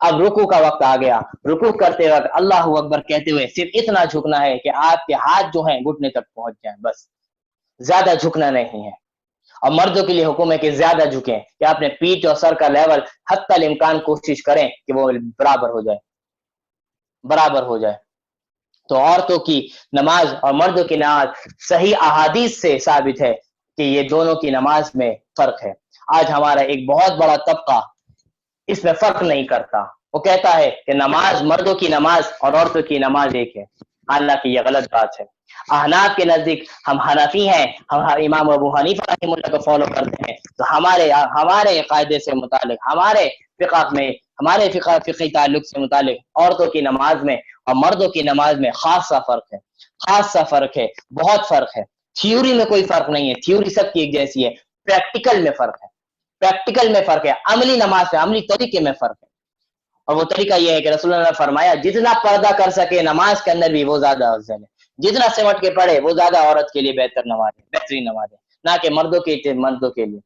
اب رکوع کا وقت آ گیا، رکوع کرتے وقت اللہ اکبر کہتے ہوئے صرف اتنا جھکنا ہے کہ آپ کے ہاتھ جو ہیں گھٹنے تک پہنچ جائیں، بس زیادہ جھکنا نہیں ہے۔ اور مردوں کے لیے حکم ہے کہ زیادہ جھکیں، کہ اپنے پیٹھ اور سر کا لیول حتی الامکان کوشش کریں کہ وہ برابر ہو جائے، برابر ہو جائے۔ تو عورتوں کی نماز اور مردوں کی نماز صحیح احادیث سے ثابت ہے کہ یہ دونوں کی نماز میں فرق ہے۔ آج ہمارا ایک بہت بڑا طبقہ اس میں فرق نہیں کرتا، وہ کہتا ہے کہ نماز، مردوں کی نماز اور عورتوں کی نماز ایک ہے، حالانکہ یہ غلط بات ہے۔ احناف کے نزدیک ہم حنفی ہیں، ہم امام ابو حنیفہ رحمہ اللہ کو فالو کرتے ہیں، تو ہمارے قاعدے سے متعلق، ہمارے فقہ میں، ہمارے فقہی تعلق سے متعلق عورتوں کی نماز میں اور مردوں کی نماز میں خاص سا فرق ہے، خاص سا فرق ہے، بہت فرق ہے۔ تھیوری میں کوئی فرق نہیں ہے، تھیوری سب کی ایک جیسی ہے، پریکٹیکل میں فرق ہے، پریکٹیکل میں فرق ہے، عملی نماز میں، عملی طریقے میں فرق ہے۔ اور وہ طریقہ یہ ہے کہ رسول اللہ نے فرمایا جتنا پردہ کر سکے نماز کے اندر بھی وہ زیادہ افضل ہے، جتنا سمٹ کے پڑھے وہ زیادہ عورت کے لیے بہتر نماز ہے، بہترین نماز ہے، نہ کہ مردوں کے لیے۔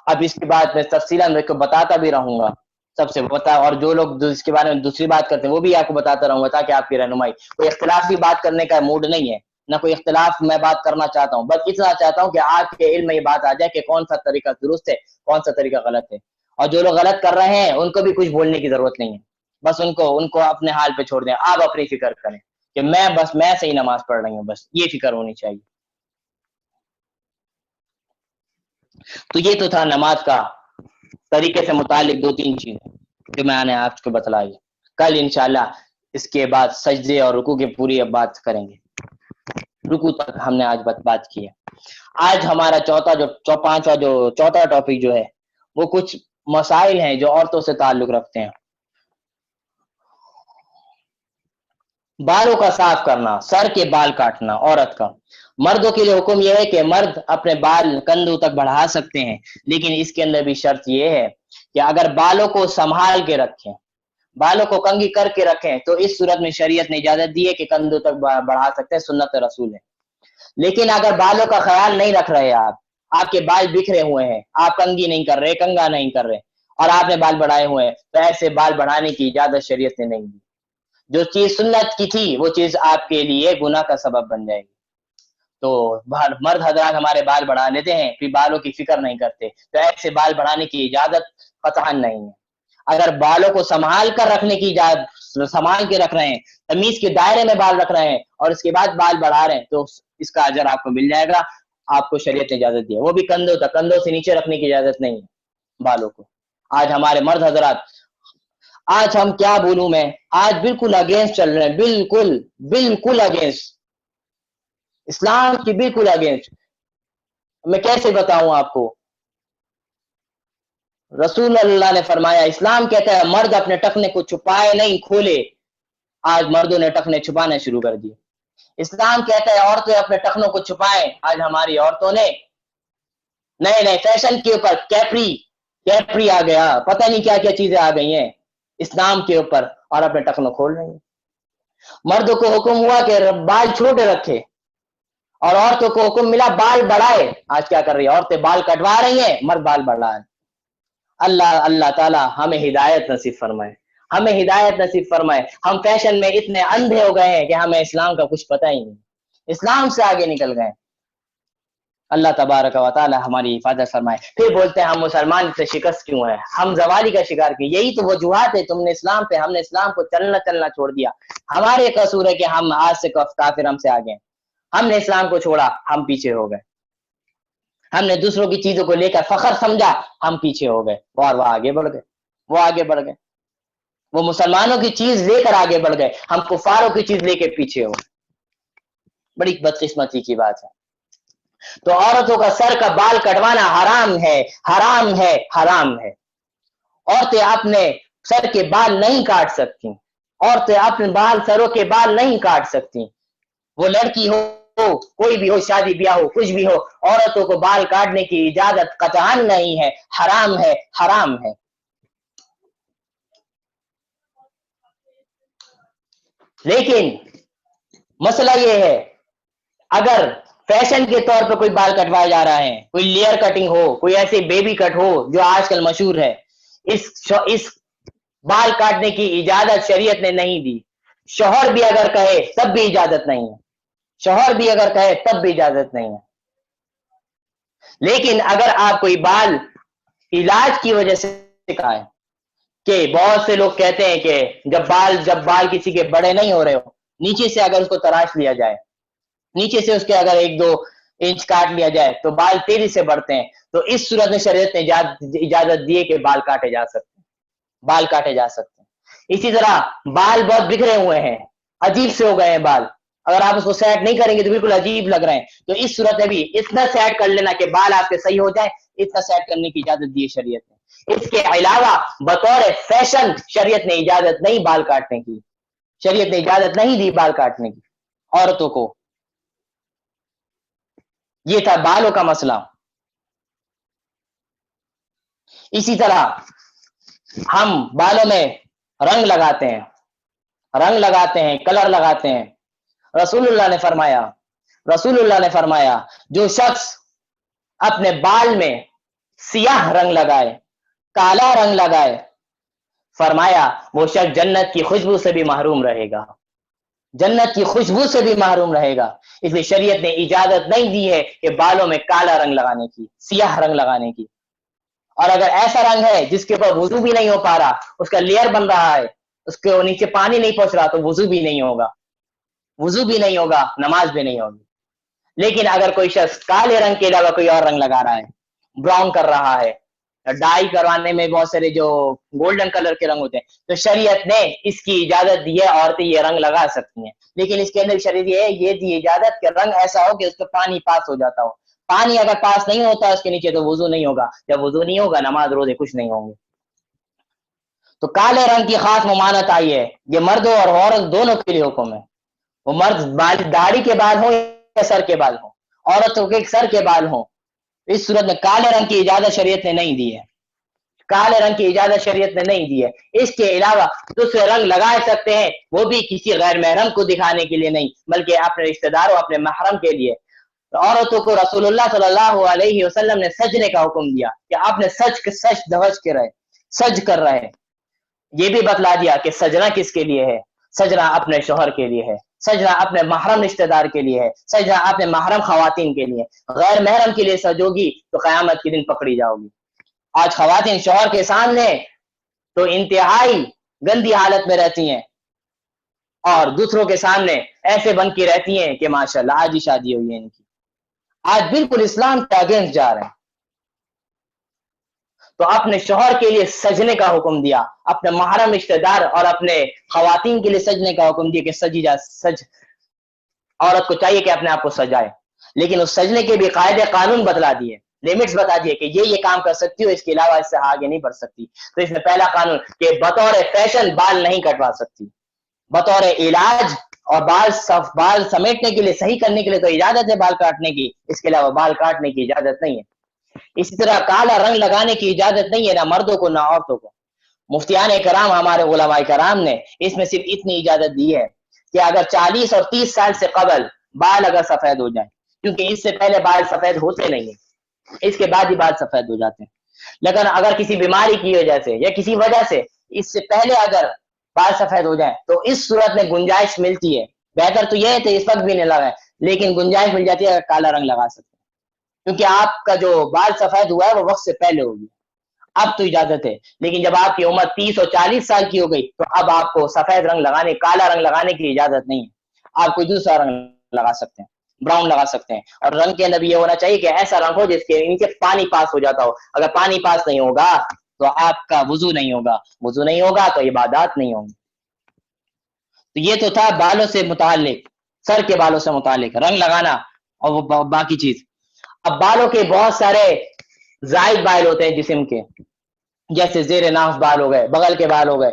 اب اس کے بعد میں تفصیلاً کو بتاتا بھی رہوں گا سب سے بتا، اور جو لوگ اس کے بارے میں دوسری بات کرتے ہیں وہ بھی آپ کو بتاتا رہوں گا تاکہ آپ کی رہنمائی، کوئی اختلافی بات کرنے کا موڈ نہیں ہے، نہ کوئی اختلاف میں بات کرنا چاہتا ہوں، بس اتنا چاہتا ہوں کہ آپ کے علم میں یہ بات آ جائے کہ کون سا طریقہ درست ہے، کون سا طریقہ غلط ہے، اور جو لوگ غلط کر رہے ہیں ان کو بھی کچھ بولنے کی ضرورت نہیں ہے، بس ان کو اپنے حال پہ چھوڑ دیں، آپ اپنی فکر کریں کہ میں صحیح نماز پڑھ رہی ہوں، بس یہ فکر ہونی چاہیے۔ تو یہ تو تھا نماز کا طریقے سے متعلق 2-3 چیزیں جو میں نے آپ کو بتلائی۔ کل انشاءاللہ اس کے بعد سجدے اور رکوع کی پوری اب بات کریں گے، رکوع تک ہم نے آج بات کی ہے۔ آج ہمارا چوتھا ٹاپک جو ہے وہ کچھ مسائل ہیں جو عورتوں سے تعلق رکھتے ہیں۔ بالوں کا صاف کرنا، سر کے بال کاٹنا عورت کا۔ مردوں کے لیے حکم یہ ہے کہ مرد اپنے بال کندھوں تک بڑھا سکتے ہیں، لیکن اس کے اندر بھی شرط یہ ہے کہ اگر بالوں کو سنبھال کے رکھیں، بالوں کو کنگھی کر کے رکھیں، تو اس صورت میں شریعت نے اجازت دی ہے کہ کندھوں تک بڑھا سکتے ہیں، سنت رسول ہے۔ لیکن اگر بالوں کا خیال نہیں رکھ رہے، آپ کے بال بکھرے ہوئے ہیں، آپ کنگھی نہیں کر رہے، کنگھا نہیں کر رہے، اور آپ نے بال بڑھائے ہوئے ہیں، تو ایسے بال بڑھانے کی اجازت شریعت نے نہیں دی۔ جو چیز سنت کی تھی وہ چیز آپ کے لیے گناہ کا سبب بن جائے گی۔ تو مرد حضرات ہمارے بال بڑھا لیتے ہیں، پھر بالوں کی فکر نہیں کرتے، تو ایسے بال بڑھانے کی اجازت قطعاً نہیں ہے۔ اگر بالوں کو سنبھال کر رکھنے کی اجازت، سنبھال کے رکھ رہے ہیں، تمیز کے دائرے میں بال رکھ رہے ہیں اور اس کے بعد بال بڑھا رہے ہیں، تو اس کا اجر آپ کو مل جائے گا، آپ کو شریعت نے اجازت دی ہے، وہ بھی کندھوں تک، کندھوں سے نیچے رکھنے کی اجازت نہیں ہے بالوں کو۔ آج ہمارے مرد حضرات، آج ہم کیا بولوں میں، آج بالکل اگینسٹ چل رہے ہیں، بالکل اگینسٹ، اسلام کی بالکل اگینسٹ۔ میں کیسے بتاؤں آپ کو؟ رسول اللہ نے فرمایا، اسلام کہتا ہے مرد اپنے ٹخنے کو چھپائے نہیں کھولے، آج مردوں نے ٹخنے چھپانا شروع کر دیے۔ اسلام کہتا ہے عورتیں اپنے ٹخنوں کو چھپائیں، آج ہماری عورتوں نے نئے فیشن کے اوپر کیپری آ گیا، پتہ نہیں کیا کیا چیزیں آ گئی ہیں اسلام کے اوپر، اور اپنے ٹخنوں کھول رہی ہیں۔ مردوں کو حکم ہوا کہ بال چھوٹے رکھے، اور عورتوں کو حکم ملا بال بڑھائے، آج کیا کر رہی ہے عورتیں؟ بال کٹوا رہی ہیں، مرد بال بڑھا رہے ہیں۔ اللہ تعالی ہمیں ہدایت نصیب فرمائے، ہمیں ہدایت نصیب فرمائے۔ ہم فیشن میں اتنے اندھے ہو گئے ہیں کہ ہمیں اسلام کا کچھ پتہ ہی نہیں، اسلام سے آگے نکل گئے۔ اللہ تبارک و تعالی ہماری حفاظت فرمائے۔ پھر بولتے ہیں ہم مسلمان سے شکست کیوں ہے، ہم زوالی کا شکار کیوں؟ یہی تو وجوہات ہے، تم نے اسلام پہ، ہم نے اسلام کو چلنا چھوڑ دیا، ہمارے قصور ہے کہ ہم آج سے کافر ہم سے آگے ہیں، ہم نے اسلام کو چھوڑا، ہم پیچھے ہو گئے، ہم نے دوسروں کی چیزوں کو لے کر فخر سمجھا، ہم پیچھے ہو گئے، اور وہ آگے بڑھ گئے، وہ مسلمانوں کی چیز لے کر آگے بڑھ گئے، ہم کفاروں کی چیز لے کے پیچھے ہو گئے۔ بڑی بدقسمتی کی بات ہے۔ تو عورتوں کا سر کا بال کٹوانا حرام ہے، حرام ہے، حرام ہے۔ عورتیں اپنے سر کے بال نہیں کاٹ سکتی، عورتیں اپنے سروں کے بال نہیں کاٹ سکتی، وہ لڑکی ہو، کوئی بھی ہو، شادی بیاہ ہو، کچھ بھی ہو، عورتوں کو بال کاٹنے کی اجازت قطعاً نہیں ہے، حرام ہے، حرام ہے۔ لیکن مسئلہ یہ ہے، اگر فیشن کے طور پہ کوئی بال کٹوائے جا رہا ہے، کوئی لیئر کٹنگ ہو، کوئی ایسے بیبی کٹ ہو جو آج کل مشہور ہے، اس بال کاٹنے کی اجازت شریعت نے نہیں دی. شوہر بھی اگر کہے تب بھی اجازت نہیں ہے. شوہر بھی اگر کہے تب بھی اجازت نہیں ہے. لیکن اگر آپ کوئی بال علاج کی وجہ سے کہا ہے کہ بہت سے لوگ کہتے ہیں کہ جب بال کسی کے بڑے نہیں ہو رہے ہو، نیچے سے اگر اس کو تراش لیا جائے، نیچے سے اس کے اگر 1-2 انچ کاٹ لیا جائے تو بال تیزی سے بڑھتے ہیں، تو اس صورت میں شریعت نے اجازت دی ہے کہ بال کاٹے جا سکتے ہیں. بال کاٹے جا سکتے ہیں. اسی طرح بال بہت بکھرے ہوئے ہیں، عجیب سے ہو گئے ہیں بال، اگر آپ اس کو سیٹ نہیں کریں گے تو بالکل عجیب لگ رہے ہیں، تو اس صورت میں بھی اتنا سیٹ کر لینا کہ بال آپ کے صحیح ہو جائیں، اتنا سیٹ کرنے کی اجازت دی ہے شریعت نے. اس کے علاوہ بطور فیشن شریعت نے اجازت نہیں بال کاٹنے کی. شریعت نے اجازت نہیں دی بال کاٹنے کی عورتوں کو. یہ تھا بالوں کا مسئلہ. اسی طرح ہم بالوں میں رنگ لگاتے ہیں، کلر لگاتے ہیں. رسول اللہ نے فرمایا جو شخص اپنے بال میں سیاہ رنگ لگائے، کالا رنگ لگائے، فرمایا وہ شخص جنت کی خوشبو سے بھی محروم رہے گا. جنت کی خوشبو سے بھی محروم رہے گا. اس لیے شریعت نے اجازت نہیں دی ہے کہ بالوں میں کالا رنگ لگانے کی، سیاہ رنگ لگانے کی. اور اگر ایسا رنگ ہے جس کے اوپر وضو بھی نہیں ہو پا رہا، اس کا لیئر بن رہا ہے، اس کے نیچے پانی نہیں پہنچ رہا، تو وضو بھی نہیں ہوگا، نماز بھی نہیں ہوگی. لیکن اگر کوئی شخص کالے رنگ کے علاوہ کوئی اور رنگ لگا رہا ہے، براؤن کر رہا ہے، ڈائی کروانے میں بہت سارے جو گولڈن کلر کے رنگ ہوتے ہیں، تو شریعت نے اس کی اجازت دی ہے، عورتیں یہ رنگ لگا سکتی ہیں. لیکن اس کے اندر شریعت یہ دی اجازت کہ رنگ ایسا ہو کہ اس پہ پانی پاس ہو جاتا ہو. پانی اگر پاس نہیں ہوتا اس کے نیچے تو وضو نہیں ہوگا. جب وضو نہیں ہوگا نماز روزے کچھ نہیں ہوں گے. تو کالے رنگ کی خاص ممانعت آئی ہے. یہ مردوں اور عورت دونوں کے لیے حکم ہے. وہ مرد داڑھی کے بال ہوں یا سر کے بال ہوں، عورتوں کے سر کے بال ہوں، اس صورت میں کالے رنگ کی اجازت شریعت نے نہیں دی ہے. کالے رنگ کی اجازت شریعت نے نہیں دی ہے. اس کے علاوہ دوسرے رنگ لگا سکتے ہیں، وہ بھی کسی غیر محرم کو دکھانے کے لیے نہیں، بلکہ اپنے رشتہ داروں، اپنے محرم کے لیے. عورتوں کو رسول اللہ صلی اللہ علیہ وسلم نے سجنے کا حکم دیا کہ آپ نے سج کر رہے. یہ بھی بتلا دیا کہ سجنا کس کے لیے ہے. سجنا اپنے شوہر کے لیے ہے، سجنا اپنے محرم رشتہ دار کے لیے ہے، سجنا اپنے محرم خواتین کے لیے. غیر محرم کے لیے سجوگی تو قیامت کے دن پکڑی جاؤ گی. آج خواتین شوہر کے سامنے تو انتہائی گندی حالت میں رہتی ہیں، اور دوسروں کے سامنے ایسے بن کے رہتی ہیں کہ ماشاءاللہ آج ہی شادی ہوئی ہے ان کی. آج بالکل اسلام کے اگینسٹ جا رہے ہیں. تو اپنے شوہر کے لیے سجنے کا حکم دیا، اپنے محرم رشتہ دار اور اپنے خواتین کے لیے سجنے کا حکم دیا کہ عورت کو چاہیے کہ اپنے آپ کو سجائے. لیکن اس سجنے کے بھی قاعدے قانون بتلا دیے، لمٹس بتا دیے کہ یہ کام کر سکتی ہو، اس کے علاوہ اس سے آگے نہیں بڑھ سکتی. تو اس میں پہلا قانون کہ بطور فیشن بال نہیں کٹوا سکتی. بطور علاج اور بال سمیٹنے کے لیے، صحیح کرنے کے لیے تو اجازت ہے بال کاٹنے کی، اس کے علاوہ بال کاٹنے کی اجازت نہیں ہے. اسی طرح کالا رنگ لگانے کی اجازت نہیں ہے، نہ مردوں کو نہ عورتوں کو. مفتیان کرام، ہمارے علماء کرام نے اس میں صرف اتنی اجازت دی ہے کہ اگر 40 اور 30 سال سے قبل بال اگر سفید ہو جائیں، کیونکہ اس سے پہلے بال سفید ہوتے نہیں ہیں، اس کے بعد ہی بال سفید ہو جاتے ہیں. لیکن اگر کسی بیماری کی وجہ سے یا کسی وجہ سے اس سے پہلے اگر بال سفید ہو جائیں تو اس صورت میں گنجائش ملتی ہے. بہتر تو یہ ہے کہ اس وقت بھی نہیں لگائیں، لیکن گنجائش مل جاتی ہے اگر کالا رنگ لگا سکتے ہیں، کیونکہ آپ کا جو بال سفید ہوا ہے وہ وقت سے پہلے ہوگی. اب تو اجازت ہے، لیکن جب آپ کی عمر 30 اور 40 سال کی ہو گئی تو اب آپ کو سفید رنگ لگانے، کالا رنگ لگانے کی اجازت نہیں ہے. آپ کوئی دوسرا رنگ لگا سکتے ہیں، براؤن لگا سکتے ہیں. اور رنگ کے اندر بھی یہ ہونا چاہیے کہ ایسا رنگ ہو جس کے نیچے پانی پاس ہو جاتا ہو. اگر پانی پاس نہیں ہوگا تو آپ کا وضو نہیں ہوگا تو عبادات نہیں ہوں گی. تو یہ تو تھا بالوں سے متعلق، سر کے بالوں سے متعلق رنگ لگانا اور وہ باقی چیز. اب بالوں کے بہت سارے زائد بال ہوتے ہیں جسم کے، جیسے زیر ناف بال ہو گئے، بغل کے بال ہو گئے.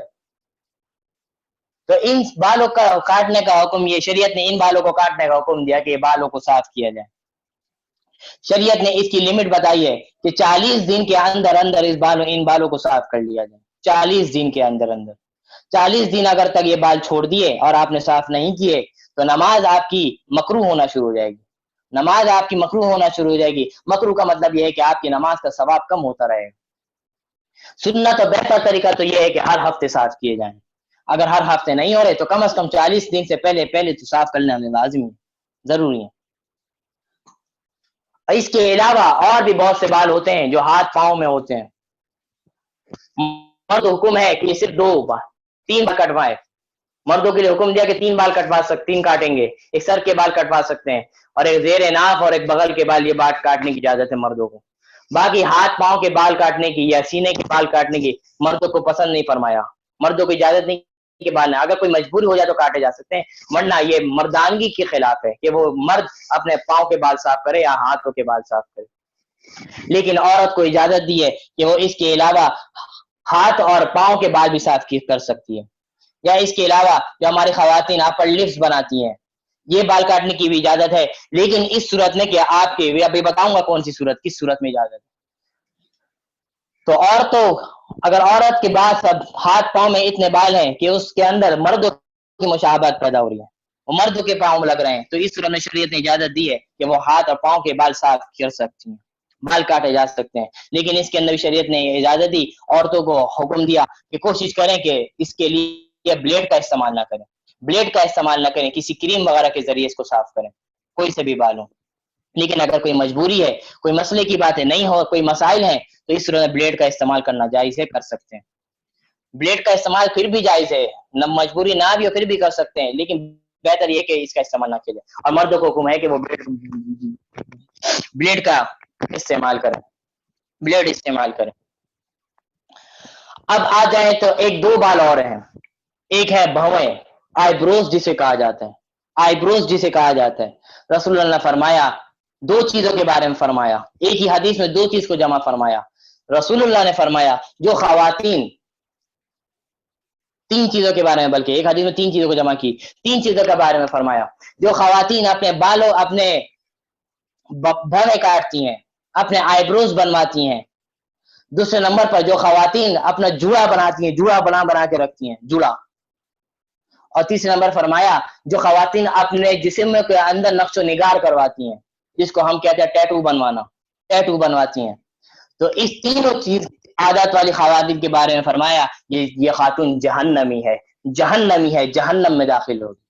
تو ان بالوں کا کاٹنے کا حکم، یہ شریعت نے ان بالوں کو کاٹنے کا حکم دیا کہ یہ بالوں کو صاف کیا جائے. شریعت نے اس کی لمٹ بتائی ہے کہ 40 دن کے اندر اندر ان بالوں کو صاف کر لیا جائے. 40 دن کے اندر 40 دن اگر تک یہ بال چھوڑ دیے اور آپ نے صاف نہیں کیے تو نماز آپ کی مکروہ ہونا شروع ہو جائے گی. نماز آپ کی مکروہ ہونا شروع ہو جائے گی. مکروہ کا مطلب یہ ہے کہ آپ کی نماز کا ثواب کم ہوتا رہے گا. سنت اور بہتر طریقہ تو یہ ہے کہ ہر ہفتے صاف کیے جائیں. اگر ہر ہفتے نہیں ہو رہے تو کم از کم 40 دن سے پہلے تو صاف کر لینا لازمی ہے، ضروری ہے. اس کے علاوہ اور بھی بہت سے بال ہوتے ہیں جو ہاتھ پاؤں میں ہوتے ہیں. مرد حکم ہے کہ صرف 3 بال کٹوائے. مردوں کے لیے حکم دیا کہ 3 بال کٹوا سکتے، 3 کاٹیں گے. ایک سر کے بال کٹوا سکتے ہیں اور ایک زیر ناف اور ایک بغل کے بال، یہ بات کاٹنے کی اجازت ہے مردوں کو. باقی ہاتھ پاؤں کے بال کاٹنے کی یا سینے کے بال کاٹنے کی مردوں کو پسند نہیں فرمایا. مردوں کو اجازت نہیں کے بال نہیں، اگر کوئی مجبوری ہو جائے تو کاٹے جا سکتے ہیں، ورنہ یہ مردانگی کے خلاف ہے کہ وہ مرد اپنے پاؤں کے بال صاف کرے یا ہاتھوں کے بال صاف کرے. لیکن عورت کو اجازت دی ہے کہ وہ اس کے علاوہ ہاتھ اور پاؤں کے بال بھی صاف کر سکتی ہے. یا اس کے علاوہ جو ہماری خواتین اپر لپس بناتی ہیں، یہ بال کاٹنے کی بھی اجازت ہے، لیکن اس صورت میں کہ آپ کے، ابھی بتاؤں گا کون سی صورت، کس صورت میں اجازت ہے. تو عورتوں، اگر عورت کے بعد سب ہاتھ پاؤں میں اتنے بال ہیں کہ اس کے اندر مردوں کی مشابہت پیدا ہو رہی ہے، وہ مردوں کے پاؤں میں لگ رہے ہیں، تو اس صورت میں شریعت نے اجازت دی ہے کہ وہ ہاتھ اور پاؤں کے بال صاف کر سکتی ہیں، بال کاٹے جا سکتے ہیں. لیکن اس کے اندر شریعت نے اجازت دی، عورتوں کو حکم دیا کہ کوشش کریں کہ اس کے لیے بلیڈ کا استعمال نہ کریں، بلیڈ کا استعمال نہ کریں، کسی کریم وغیرہ کے ذریعے اس کو صاف کریں، کوئی سے بھی بال ہوں. لیکن اگر کوئی مجبوری ہے، کوئی مسئلے کی باتیں نہیں ہو، کوئی مسائل ہیں، تو اس صورت میں بلیڈ کا استعمال کرنا جائز ہے، کر سکتے ہیں. بلیڈ کا استعمال پھر بھی جائز ہے، نہ مجبوری نہ بھی ہو پھر بھی کر سکتے ہیں، لیکن بہتر یہ کہ اس کا استعمال نہ کیا جائے. اور مردوں کو حکم ہے کہ وہ بلیڈ کا استعمال کریں، بلیڈ استعمال کریں. اب آ جائیں تو ایک 2 بال اور ہیں. ایک ہے بھویں، آئی بروز جسے کہا جاتا ہے، آئی بروز جسے کہا جاتا ہے. رسول اللہ نے فرمایا 2 چیزوں کے بارے میں فرمایا، ایک ہی حدیث میں 2 چیز کو جمع فرمایا. رسول اللہ نے فرمایا جو خواتین 3 چیزوں کے بارے میں، بلکہ ایک حدیث میں 3 چیزوں کو جمع کی، 3 چیزوں کے بارے میں فرمایا. جو خواتین اپنے بالوں، اپنے بھویں کاٹتی ہیں، اپنے آئی بروز بنواتی ہیں. دوسرے نمبر پر جو خواتین اپنا جوڑا بناتی ہیں، جوڑا بنا کے رکھتی ہیں، جوڑا. اور تیسرے نمبر فرمایا جو خواتین اپنے جسم کے اندر نقش و نگار کرواتی ہیں، جس کو ہم کہتے ہیں ٹیٹو بنوانا، ٹیٹو بنواتی ہیں. تو اس تینوں چیز عادت والی خواتین کے بارے میں فرمایا یہ خاتون جہنمی ہے، جہنمی ہے، جہنم میں داخل ہوگی.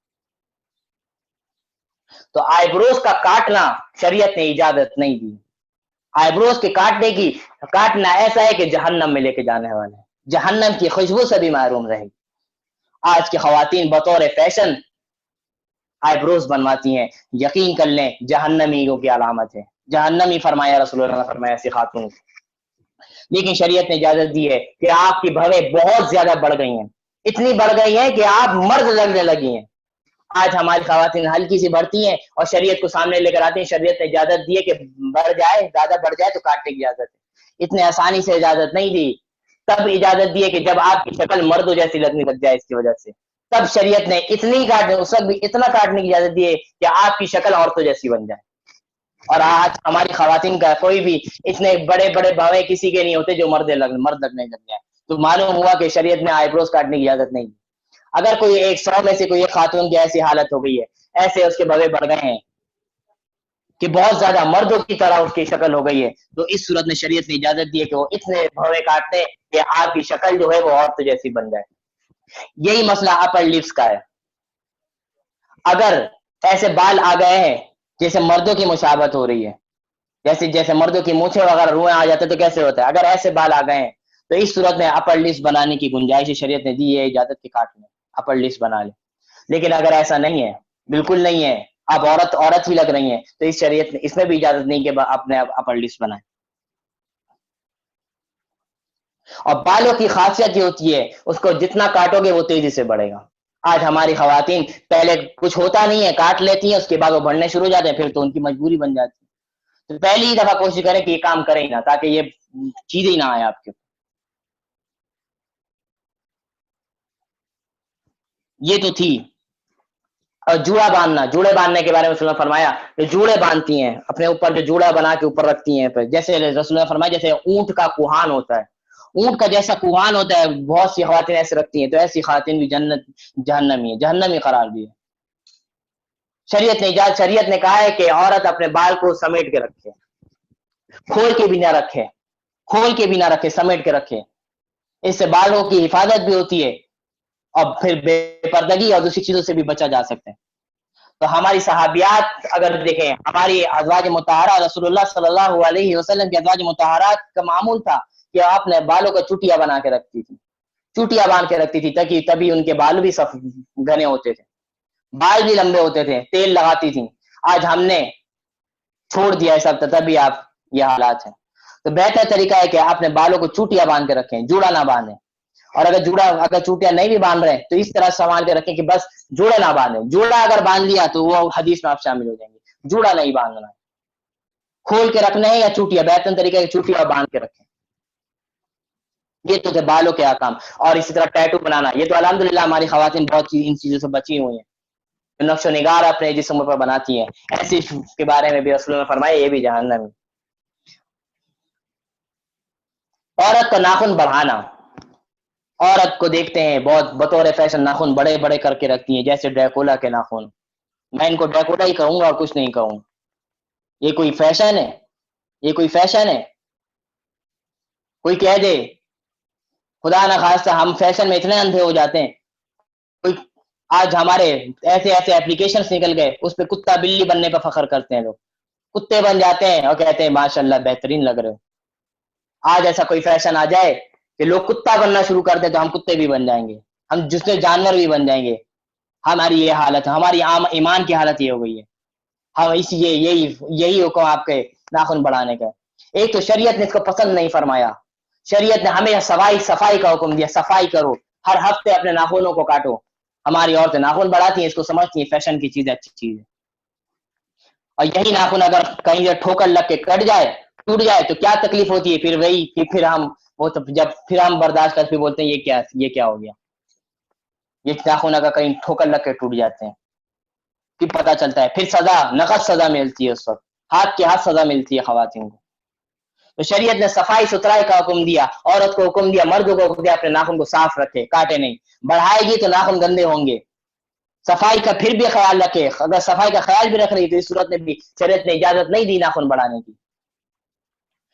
تو آئی بروز کا کاٹنا شریعت نے اجازت نہیں دی. آئی بروز کے کاٹنا ایسا ہے کہ جہنم میں لے کے جانے والے ہیں، جہنم کی خوشبو سے بھی محروم رہے گی. آج کی خواتین بطور فیشن آئی بروز بنواتی ہیں، یقین کر لیں جہنمیوں کی علامت ہے، جہنمی فرمایا رسول اللہ نے فرمایا ایسی خاتون. لیکن شریعت نے اجازت دی ہے کہ آپ کی بھویں بہت زیادہ بڑھ گئی ہیں، اتنی بڑھ گئی ہیں کہ آپ مرد لگنے لگی ہیں. آج ہماری خواتین ہلکی سی بڑھتی ہیں اور شریعت کو سامنے لے کر آتی ہیں. شریعت نے اجازت دی ہے کہ بڑھ جائے، زیادہ بڑھ جائے تو کاٹنے کی اجازت ہے. اتنے آسانی سے اجازت نہیں دی، تب اجازت دی ہے کہ جب آپ کی شکل مردوں جیسی لگنے لگ جائے اس کی وجہ سے، تب شریعت نے اس وقت بھی اتنا کاٹنے کی اجازت دی ہے کہ آپ کی شکل عورتوں جیسی بن جائے. اور آج ہماری خواتین کا کوئی بھی اتنے بڑے بڑے بھویں کسی کے نہیں ہوتے جو مرد لگنے لگ جائے. تو معلوم ہوا کہ شریعت نے آئی بروز کاٹنے کی اجازت نہیں دی. اگر کوئی 100 میں سے کوئی ایک خاتون کی ایسی حالت ہو گئی ہے، ایسے اس کے بھویں بڑھ گئے ہیں کہ بہت زیادہ مردوں کی طرح اس کی شکل ہو گئی ہے، تو اس صورت میں شریعت نے اجازت دی ہے کہ وہ اتنے بھویں کاٹتے کہ آپ کی شکل جو ہے وہ عورت جیسی بن جائے. یہی مسئلہ اپر لپس کا ہے. اگر ایسے بال آ گئے ہیں جیسے مردوں کی مشابہت ہو رہی ہے، جیسے مردوں کی مونچھیں وغیرہ روئیں آ جاتے تو کیسے ہوتا ہے، اگر ایسے بال آ گئے ہیں تو اس صورت میں اپر لپس بنانے کی گنجائش شریعت نے دی ہے، اجازت کے کاٹ میں اپر لپس بنا لیں. لیکن اگر ایسا نہیں ہے، بالکل نہیں ہے، اب عورت ہی لگ رہی ہیں، تو اس شریعت نے اس میں بھی اجازت نہیں کہ اپنے اپر لپس بنائیں. اور بالوں کی خاصیت یہ ہوتی ہے اس کو جتنا کاٹو گے وہ تیزی سے بڑھے گا. آج ہماری خواتین پہلے کچھ ہوتا نہیں ہے، کاٹ لیتی ہیں، اس کے بعد وہ بڑھنے شروع ہو جاتے ہیں، پھر تو ان کی مجبوری بن جاتی ہے. تو پہلی ہی دفعہ کوشش کریں کہ یہ کام کریں ہی نہ، تاکہ یہ چیز ہی نہ آئے آپ کے. یہ تو تھی. اور جوڑا باندھنا، جوڑے باندھنے کے بارے میں رسول نے فرمایا کہ جوڑے باندھتی ہیں اپنے اوپر، جو جوڑا بنا کے اوپر رکھتی ہیں، جیسے رسول نے فرمایا جیسے اونٹ کا کوہان ہوتا ہے، اونٹ کا جیسا کوہان ہوتا ہے، بہت سی خواتین ایسے رکھتی ہیں، تو ایسی خواتین بھی جہنمی ہے، جہنمی قرار دی ہے. شریعت نے کہا ہے کہ عورت اپنے بال کو سمیٹ کے رکھے، کھول کے بھی نہ رکھے، کھول کے بھی نہ رکھے، سمیٹ کے رکھے. اس سے بالوں کی حفاظت بھی ہوتی ہے اور پھر بے پردگی اور دوسری چیزوں سے بھی بچا جا سکتا ہے. تو ہماری صحابیات اگر دیکھیں، ہماری ازواج مطہرہ رسول اللہ صلی اللہ علیہ وسلم کی ازواج مطہرات کا معمول تھا کہ آپ نے بالوں کو چوٹیاں بنا کے رکھتی تھی، چوٹیاں باندھ کے رکھتی تھی تاکہ تبھی ان کے بال بھی گھنے ہوتے تھے، بال بھی لمبے ہوتے تھے، تیل لگاتی تھیں. آج ہم نے چھوڑ دیا ہے سب، تبھی آپ یہ حالات ہیں. تو بہتر طریقہ ہے کہ آپ نے بالوں کو چوٹیاں باندھ کے رکھیں، جوڑا نہ باندھیں. اور اگر چوٹیاں نہیں بھی باندھ رہے تو اس طرح سنبھال کے رکھیں کہ بس جوڑا نہ باندھیں. جوڑا اگر باندھ لیا تو وہ حدیث میں آپ شامل ہو جائیں گے. جوڑا نہیں باندھنا ہے، کھول کے رکھنا ہے یا چوٹیاں، بہترین طریقہ ہے چوٹیاں باندھ کے رکھیں. یہ تو تھے بالوں کے احکام. اور اسی طرح ٹیٹو بنانا، یہ تو الحمدللہ ہماری خواتین بہت ان چیزوں سے بچی ہوئی ہیں، نقش و نگار اپنے جسم پر بناتی ہیں. ایسی کے بارے میں بھی رسول نے فرمایا یہ بھی جہنم ہے. عورت کا ناخن بڑھانا، عورت کو دیکھتے ہیں بہت بطور فیشن ناخن بڑے بڑے کر کے رکھتی ہیں، جیسے ڈریکولا کے ناخن. میں ان کو ڈریکولا ہی کہوں گا اور کچھ نہیں کہوں. یہ کوئی فیشن ہے؟ یہ کوئی فیشن ہے؟ کوئی کہہ دے خدا نہ خواستہ ہم فیشن میں اتنے اندھے ہو جاتے ہیں. کوئی آج ہمارے ایسے ایپلیکیشنز نکل گئے، اس پہ کتا بلی بننے کا فخر کرتے ہیں، لوگ کتے بن جاتے ہیں اور کہتے ہیں ماشاءاللہ بہترین لگ رہے ہو. آج ایسا کوئی فیشن آ جائے کہ لوگ کتا بننا شروع کر دیں تو ہم کتے بھی بن جائیں گے، ہم جسے جانور بھی بن جائیں گے. ہماری یہ حالت ہے، ہماری عام ایمان کی حالت یہ ہو گئی ہے. ہم یہی حکم آپ کے ناخن بڑھانے کا. ایک تو شریعت نے اس کو پسند نہیں فرمایا، شریعت نے ہمیں صفائی کا حکم دیا، صفائی کرو، ہر ہفتے اپنے ناخنوں کو کاٹو. ہماری عورتیں ناخن بڑھاتی ہیں، اس کو سمجھتی ہیں فیشن کی چیز اچھی چیز ہے. اور یہی ناخن اگر کہیں ٹھوکر لگ کے کٹ جائے، ٹوٹ جائے تو کیا تکلیف ہوتی ہے. پھر ہم وہ تو جب پھر ہم برداشت کرتے بولتے ہیں یہ کیا ہو گیا. یہ ناخن اگر کہیں ٹھوکر لگ کے ٹوٹ جاتے ہیں پھر پتہ چلتا ہے، پھر سزا نقد سزا ملتی ہے، اس وقت ہاتھ کے ہاتھ سزا ملتی ہے خواتین کو. تو شریعت نے صفائی ستھرائی کا حکم دیا، عورت کو حکم دیا، مرد کو حکم دیا اپنے ناخن کو صاف رکھے، کاٹے نہیں. بڑھائے گی تو ناخن گندے ہوں گے. صفائی کا پھر بھی خیال رکھے، اگر صفائی کا خیال بھی رکھ رہی تو اس صورت میں بھی شریعت نے اجازت نہیں دی ناخن بڑھانے کی.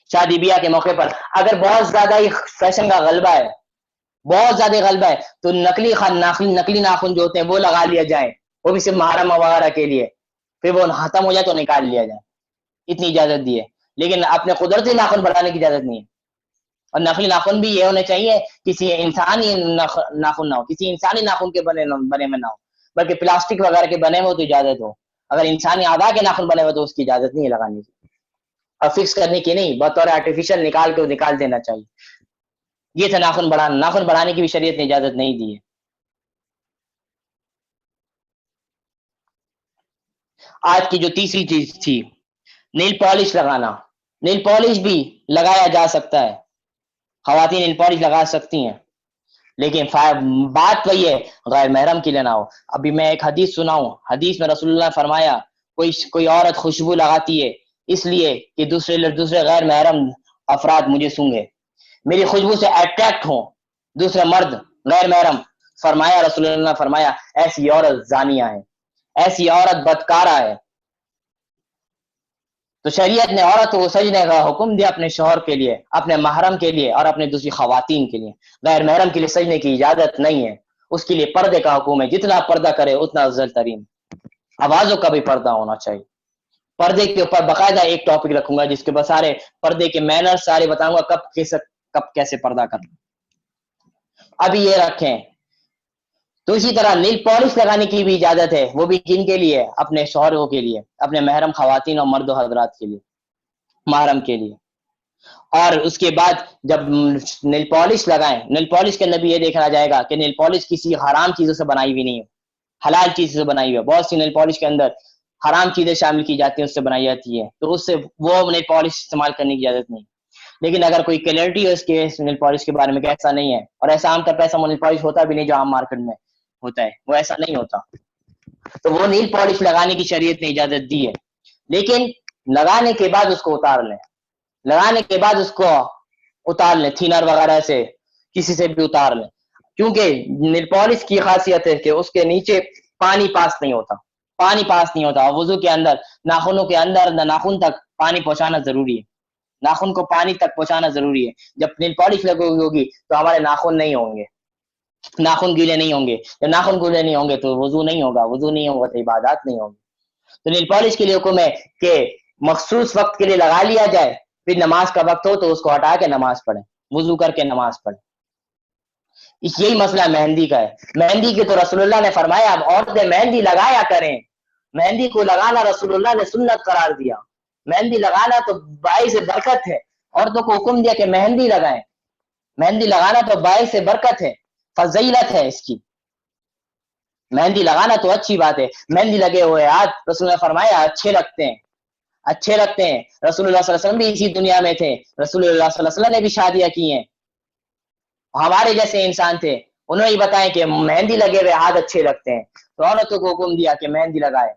شادی بیاہ کے موقع پر اگر بہت زیادہ ہی فیشن کا غلبہ ہے، بہت زیادہ غلبہ ہے، تو نقلی ناخن جو ہوتے ہیں وہ لگا لیا جائے، وہ بھی صرف محرم وغیرہ کے لیے. پھر وہ ختم ہو جائے تو نکال لیا جائے، اتنی اجازت دی ہے. لیکن اپنے قدرتی ناخن بڑھانے کی اجازت نہیں ہے. اور نقلی ناخن بھی یہ ہونے چاہیے کسی انسانی ناخن نہ ہو، کسی انسانی ناخن کے بنے میں نہ ہو، بلکہ پلاسٹک وغیرہ کے بنے ہوئے تو اجازت ہو. اگر انسانی اعضاء کے ناخن بنے ہوئے تو اس کی اجازت نہیں ہے لگانے کی، اور فکس کرنے کی نہیں، بطور آرٹیفیشل نکال دینا چاہیے. یہ تھا ناخن بڑھانا. ناخن بڑھانے کی بھی شریعت نے اجازت نہیں دی ہے. آج کی جو تیسری چیز تھی نیل پالش لگانا. نیل پالش بھی لگایا جا سکتا ہے، خواتین نیل پالش لگا سکتی ہیں، لیکن بات وہی ہے غیر محرم کے لیے نہ ہو. ابھی میں ایک حدیث سناؤں، حدیث میں رسول اللہ نے فرمایا کوئی عورت خوشبو لگاتی ہے اس لیے کہ دوسرے غیر محرم افراد مجھے سونگے، میری خوشبو سے اٹریکٹ ہوں دوسرے مرد غیر محرم. فرمایا رسول اللہ نے فرمایا ایسی عورت زانیہ ہے، ایسی عورت بدکارہ ہے. تو شریعت نے عورت کو سجنے کا حکم دیا اپنے شوہر کے لیے، اپنے محرم کے لیے اور اپنے دوسری خواتین کے لیے. غیر محرم کے لیے سجنے کی اجازت نہیں ہے، اس کے لیے پردے کا حکم ہے. جتنا پردہ کرے اتنا افضل ترین. آوازوں کا بھی پردہ ہونا چاہیے. پردے کے اوپر باقاعدہ ایک ٹاپک رکھوں گا جس کے بعد سارے پردے کے مینر سارے بتاؤں گا، کب کیسے پردہ کرنا. ابھی یہ رکھیں. تو اسی طرح نیل پالش لگانے کی بھی اجازت ہے، وہ بھی کن کے لیے؟ اپنے شوہروں کے لیے، اپنے محرم خواتین اور مرد و حضرات کے لیے، محرم کے لیے. اور اس کے بعد جب نیل پالش لگائیں، نیل پالش کے اندر بھی یہ دیکھا جائے گا کہ نیل پالش کسی حرام چیزوں سے بنائی ہوئی نہیں ہے، حلال چیزوں سے بنائی ہوئی ہے. بہت سی نیل پالش کے اندر حرام چیزیں شامل کی جاتی ہیں، اس سے بنائی جاتی ہے، تو اس سے وہ نیل پالش استعمال کرنے کی اجازت نہیں. لیکن اگر کوئی کلیئرٹی ہے اس کے نیل پالش کے بارے میں کہ ایسا نہیں ہے، اور ایسا عام طور پہ ایسا نیل پالش ہوتا بھی نہیں جو عام مارکیٹ میں ہوتا ہے، وہ ایسا نہیں ہوتا، تو وہ نیل پالش لگانے کی شریعت نے اجازت دی ہے. لیکن لگانے کے بعد اس کو اتار لیں، لگانے کے بعد اس کو اتار لیں، تھینر وغیرہ سے کسی سے بھی اتار لیں، کیونکہ نیل پالش کی خاصیت ہے کہ اس کے نیچے پانی پاس نہیں ہوتا، پانی پاس نہیں ہوتا. اور وضو کے اندر ناخنوں کے اندر ناخن تک پانی پہنچانا ضروری ہے. ناخن کو پانی تک پہنچانا ضروری ہے. جب نیل پالش لگی ہوگی تو ہمارے ناخن نہیں ہوں گے، ناخن گیلے نہیں ہوں گے. جب ناخن گیلے نہیں ہوں گے تو وضو نہیں ہوگا، وضو نہیں ہوگا تو عبادات نہیں ہوگی. تو نیل پالش کے لیے حکم ہے کہ مخصوص وقت کے لیے لگا لیا جائے، پھر نماز کا وقت ہو تو اس کو ہٹا کے نماز پڑھیں، وضو کر کے نماز پڑھیں. یہی مسئلہ مہندی کا ہے. مہندی کی تو رسول اللہ نے فرمایا اب عورتیں مہندی لگایا کریں. مہندی کو لگانا رسول اللہ نے سنت قرار دیا. مہندی لگانا تو باعث برکت ہے. عورتوں کو حکم دیا کہ مہندی لگائیں. مہندی لگانا تو باعث برکت ہے، فضیلت ہے اس کی. مہندی لگانا تو اچھی بات ہے. مہندی لگے ہوئے ہاتھ رسول اللہ نے فرمایا اچھے لگتے ہیں، اچھے لگتے ہیں. رسول اللہ صلی اللہ علیہ وسلم بھی اسی دنیا میں تھے. رسول اللہ صلی اللہ علیہ وسلم نے بھی شادیاں کی ہیں، ہمارے جیسے انسان تھے، انہوں نے بتایا کہ مہندی لگے ہوئے ہاتھ اچھے لگتے ہیں. تو عورتوں کو حکم دیا کہ مہندی لگائے،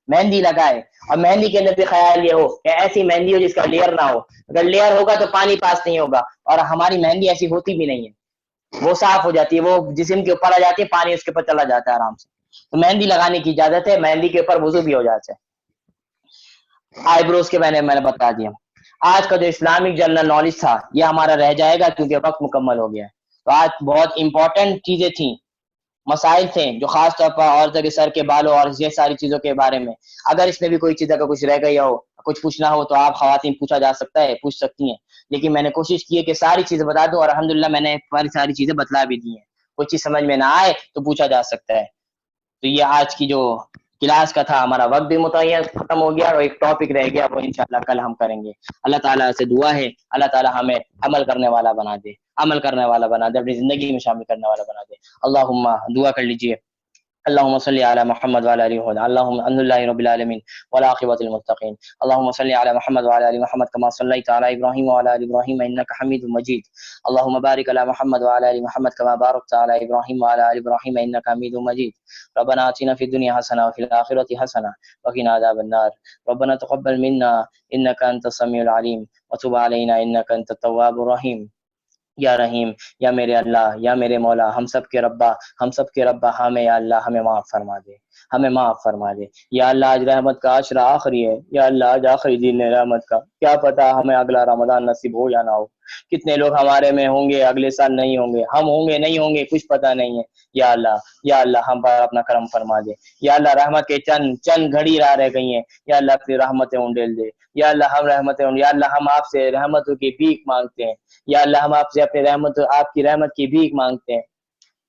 مہندی لگائے. اور مہندی کے اندر بھی خیال یہ ہو کہ ایسی مہندی ہو جس کا لیئر نہ ہو. اگر لیئر ہوگا تو پانی پاس نہیں ہوگا، اور ہماری مہندی ایسی ہوتی بھی نہیں ہے، وہ صاف ہو جاتی ہے، وہ جسم کے اوپر آ جاتی ہے، پانی اس کے اوپر چلا جاتا ہے آرام سے. تو مہندی لگانے کی اجازت ہے، مہندی کے اوپر وضو بھی ہو جاتا ہے. آئی بروز کے میں نے بتا دیا. آج کا جو اسلامک جنرل نالج تھا یہ ہمارا رہ جائے گا کیونکہ وقت مکمل ہو گیا ہے. تو آج بہت امپورٹنٹ چیزیں تھیں، مسائل تھے جو خاص طور پر عورتوں کے سر کے بالوں اور یہ ساری چیزوں کے بارے میں. اگر اس میں بھی کوئی چیز اگر کچھ رہ گئی ہو، کچھ پوچھنا ہو تو آپ خواتین پوچھا جا سکتا ہے، پوچھ سکتی ہیں. لیکن میں نے کوشش کی ہے کہ ساری چیزیں بتا دوں، اور الحمدللہ میں نے ساری چیزیں بتلا بھی دی ہیں. کوئی چیز سمجھ میں نہ آئے تو پوچھا جا سکتا ہے. تو یہ آج کی جو کلاس کا تھا، ہمارا وقت بھی متعین ختم ہو گیا، اور ایک ٹاپک رہ گیا، وہ انشاءاللہ کل ہم کریں گے. اللہ تعالیٰ سے دعا ہے اللہ تعالیٰ ہمیں عمل کرنے والا بنا دے، عمل کرنے والا بنا دے، اپنی زندگی میں شامل کرنے والا بنا دے. اللہم دعا کر لیجئے. اللهم صل على محمد وعلى ال محمد. اللهم الحمد لله رب العالمين والعاقبة للمتقين. اللهم صل على محمد وعلى ال محمد كما صليت على ابراهيم وعلى ال ابراهيم انك حميد مجيد. اللهم بارك على محمد وعلى ال محمد كما باركت على ابراهيم وعلى ال ابراهيم انك حميد مجيد. ربنا آتنا في الدنيا حسنة وفي الآخرة حسنة وقنا عذاب النار. ربنا تقبل منا انك انت السميع العليم وتب علينا انك انت التواب الرحيم. یا رحیم، یا میرے اللہ، یا میرے مولا، ہم سب کے ربا، ہم سب کے ربا، ہمیں یا اللہ ہمیں معاف فرما دے، ہمیں معاف فرما دے. یا اللہ آج رحمت کا عشرہ آخری ہے، یا اللہ آج آخری دن ہے رحمت کا، کیا پتا ہمیں اگلا رمضان نصیب ہو یا نہ ہو. کتنے لوگ ہمارے میں ہوں گے اگلے سال نہیں ہوں گے، ہم ہوں گے نہیں ہوں گے کچھ پتہ نہیں ہے. یا اللہ، یا اللہ ہم پر اپنا کرم فرما دے. یا اللہ رحمت کے چند گھڑی راہ رہ گئی ہیں، یا اللہ اپنی رحمتیں انڈیل دے. یا اللہ ہم رحمتیں، یا اللہ ہم آپ سے رحمتوں کی بھیک مانگتے ہیں. یا اللہ ہم آپ سے اپنے رحمت، آپ کی رحمت کی بھیک مانگتے ہیں.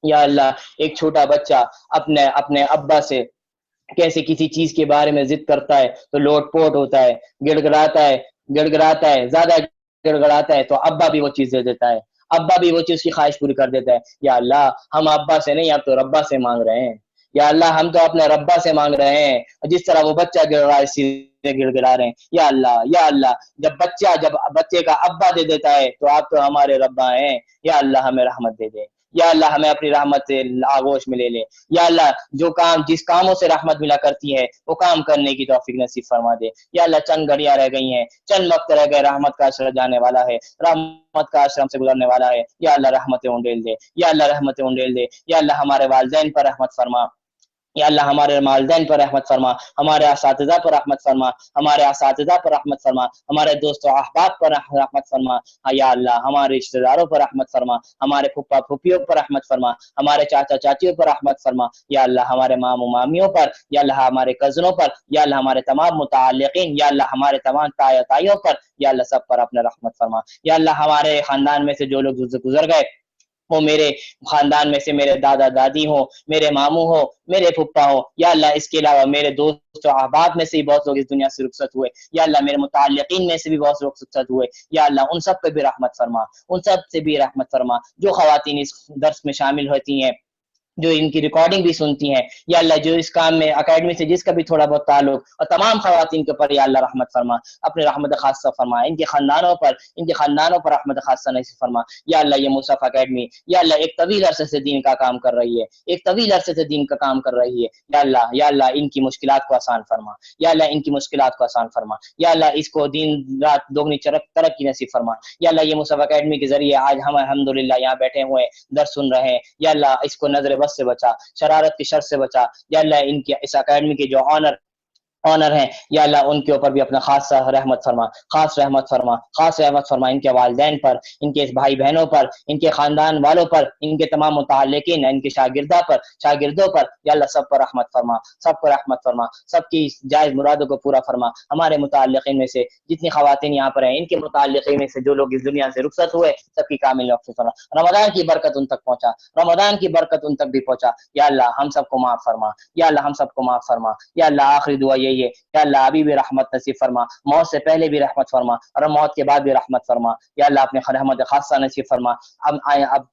یا اللہ ایک چھوٹا بچہ اپنے ابا سے کیسے کسی چیز کے بارے میں ضد کرتا ہے تو لوٹ پوٹ ہوتا ہے، گڑگڑاتا ہے، زیادہ گڑگڑاتا ہے تو ابا بھی وہ چیز دے دیتا ہے، ابا بھی وہ چیز کی خواہش پوری کر دیتا ہے. یا اللہ ہم ابا سے نہیں، اب تو ربا سے مانگ رہے ہیں. یا اللہ ہم تو اپنے ربا سے مانگ رہے ہیں، جس طرح وہ بچہ گڑ رہا ہے اسی گڑ گڑا رہے ہیں. یا اللہ، یا اللہ جب بچے کا ابا دے دیتا ہے تو آپ تو ہمارے ربا ہیں. یا اللہ ہمیں رحمت دے دے. یا اللہ ہمیں اپنی رحمت سے آغوش میں لے لے. یا اللہ جس کاموں سے رحمت ملا کرتی ہے وہ کام کرنے کی توفیق نصیب فرما دے. یا اللہ چند گھڑیاں رہ گئی ہیں، چند وقت رہ گئے، رحمت کا عشرہ جانے والا ہے، رحمت کا عشرہ ہم سے گزرنے والا ہے. یا اللہ رحمتیں انڈیل دے. یا اللہ رحمتیں انڈیل دے. یا اللہ ہمارے والدین پر رحمت فرما. یا اللہ ہمارے والدین پر رحمت فرما، ہمارے اساتذہ پر رحمت فرما، ہمارے اساتذہ پر رحمت فرما، ہمارے دوست و احباب پر رحمت فرما. یا اللہ ہمارے رشتہ داروں پر رحمت فرما، ہمارے پھپھا پھوپھیوں پر رحمت فرما، ہمارے چاچا چاچیوں پر رحمت فرما. یا اللہ ہمارے ماموں مامیوں پر، یا اللہ ہمارے کزنوں پر، یا اللہ ہمارے تمام متعلقین، یا اللہ ہمارے تمام تائیوں پر، یا اللہ سب پر اپنا رحمت فرما. یا اللہ ہمارے خاندان میں سے جو لوگ گزر گئے وہ میرے خاندان میں سے میرے دادا دادی ہوں، میرے ماموں ہوں، میرے پھپھا ہوں. یا اللہ اس کے علاوہ میرے دوست و احباب میں سے بھی بہت لوگ اس دنیا سے رخصت ہوئے. یا اللہ میرے متعلقین میں سے بھی بہت لوگ رخصت ہوئے. یا اللہ ان سب پہ بھی رحمت فرما، ان سب سے بھی رحمت فرما. جو خواتین اس درس میں شامل ہوتی ہیں، جو ان کی ریکارڈنگ بھی سنتی ہیں، یا اللہ جو اس کام میں اکیڈمی سے جس کا بھی تھوڑا بہت تعلق، اور تمام خواتین کے اوپر یا اللہ رحمت فرما، اپنے رحمت خاصہ فرما. ان کے خاندانوں پر رحمت خاصہ نصیب فرما. یا اللہ یہ مصحف اکیڈمی یا اللہ ایک طویل عرصے سے دین کا کام کر رہی ہے، یا اللہ ان کی مشکلات کو آسان فرما. یا اللہ ان کی مشکلات کو آسان فرما. یا اللہ اس کو دین رات دوگنی ترقی نصیب فرما. یا اللہ یہ مصحف اکیڈمی کے ذریعے آج ہم الحمدللہ یہاں بیٹھے ہوئے درس سن رہے ہیں. یا اللہ اس کو نظر بس سے بچا، شرارت کی شر سے بچا. یا اللہ ان کی اس اکیڈمی کے جو آنر آنر ہیں یا اللہ ان کے اوپر بھی اپنا خاص رحمت فرما، خاص رحمت فرما، خاص رحمت فرما، ان کے والدین پر، ان کے بھائی بہنوں پر، ان کے خاندان والوں پر، ان کے تمام متعلقین، ان کے شاگردوں پر یا اللہ سب پر رحمت فرما، سب پر رحمت فرما، سب کی جائز مرادوں کو پورا فرما۔ ہمارے متعلقین میں سے جتنی خواتین یہاں پر ہیں ان کے متعلقین میں سے جو لوگ اس دنیا سے رخصت ہوئے سب کی کامل مغفرت فرما، رمضان کی برکت ان تک پہنچا، رمضان کی برکت ان تک بھی پہنچا یا اللہ ہم سب کو معاف فرما، یا اللہ ہم سب کو معاف فرما یا اللہ۔ آخری دعا یہی ہے یا اللہ ابھی بھی رحمت نصیب فرما، موت سے پہلے بھی رحمت فرما اور موت کے بعد بھی رحمت فرما یا اللہ، اپنے رحمت خاصہ نصیب فرما۔ اب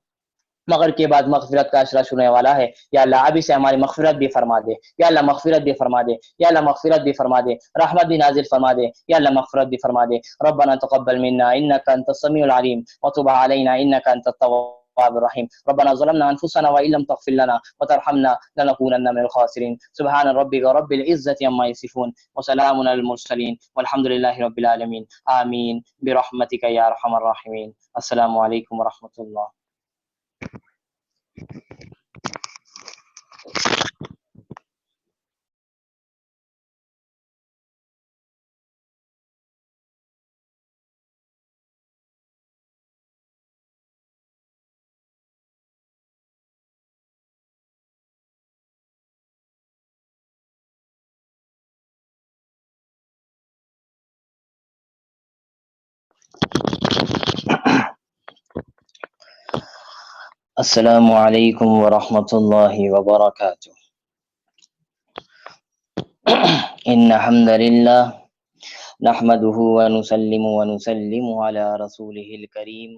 مغرب کے بعد مغفرت کا عشرہ شروع ہونے والا ہے یا اللہ ابھی سے ہماری مغفرت بھی فرما دے یا اللہ، مغفرت بھی فرما دے یا اللہ، مغفرت بھی فرما دے، رحمت بھی نازل فرما دے یا اللہ، مغفرت بھی فرما دے۔ ربنا تقبل منا انك انت السميع العليم وتب علينا انك انت التواب الرحيم، ربنا ظلمنا انفسنا وان لم تغفر لنا وترحمنا لنكونن من الخاسرين، سبحان ربك رب العزة عما يصفون وسلام على المرسلين والحمد لله رب العالمين، آمين برحمتك يا ارحم الراحمين۔ السلام علیکم ورحمۃ اللہ۔ السلام علیکم ورحمۃ اللہ وبرکاتہ۔ ان الحمد للہ نحمده ونسلم علی رسوله الکریم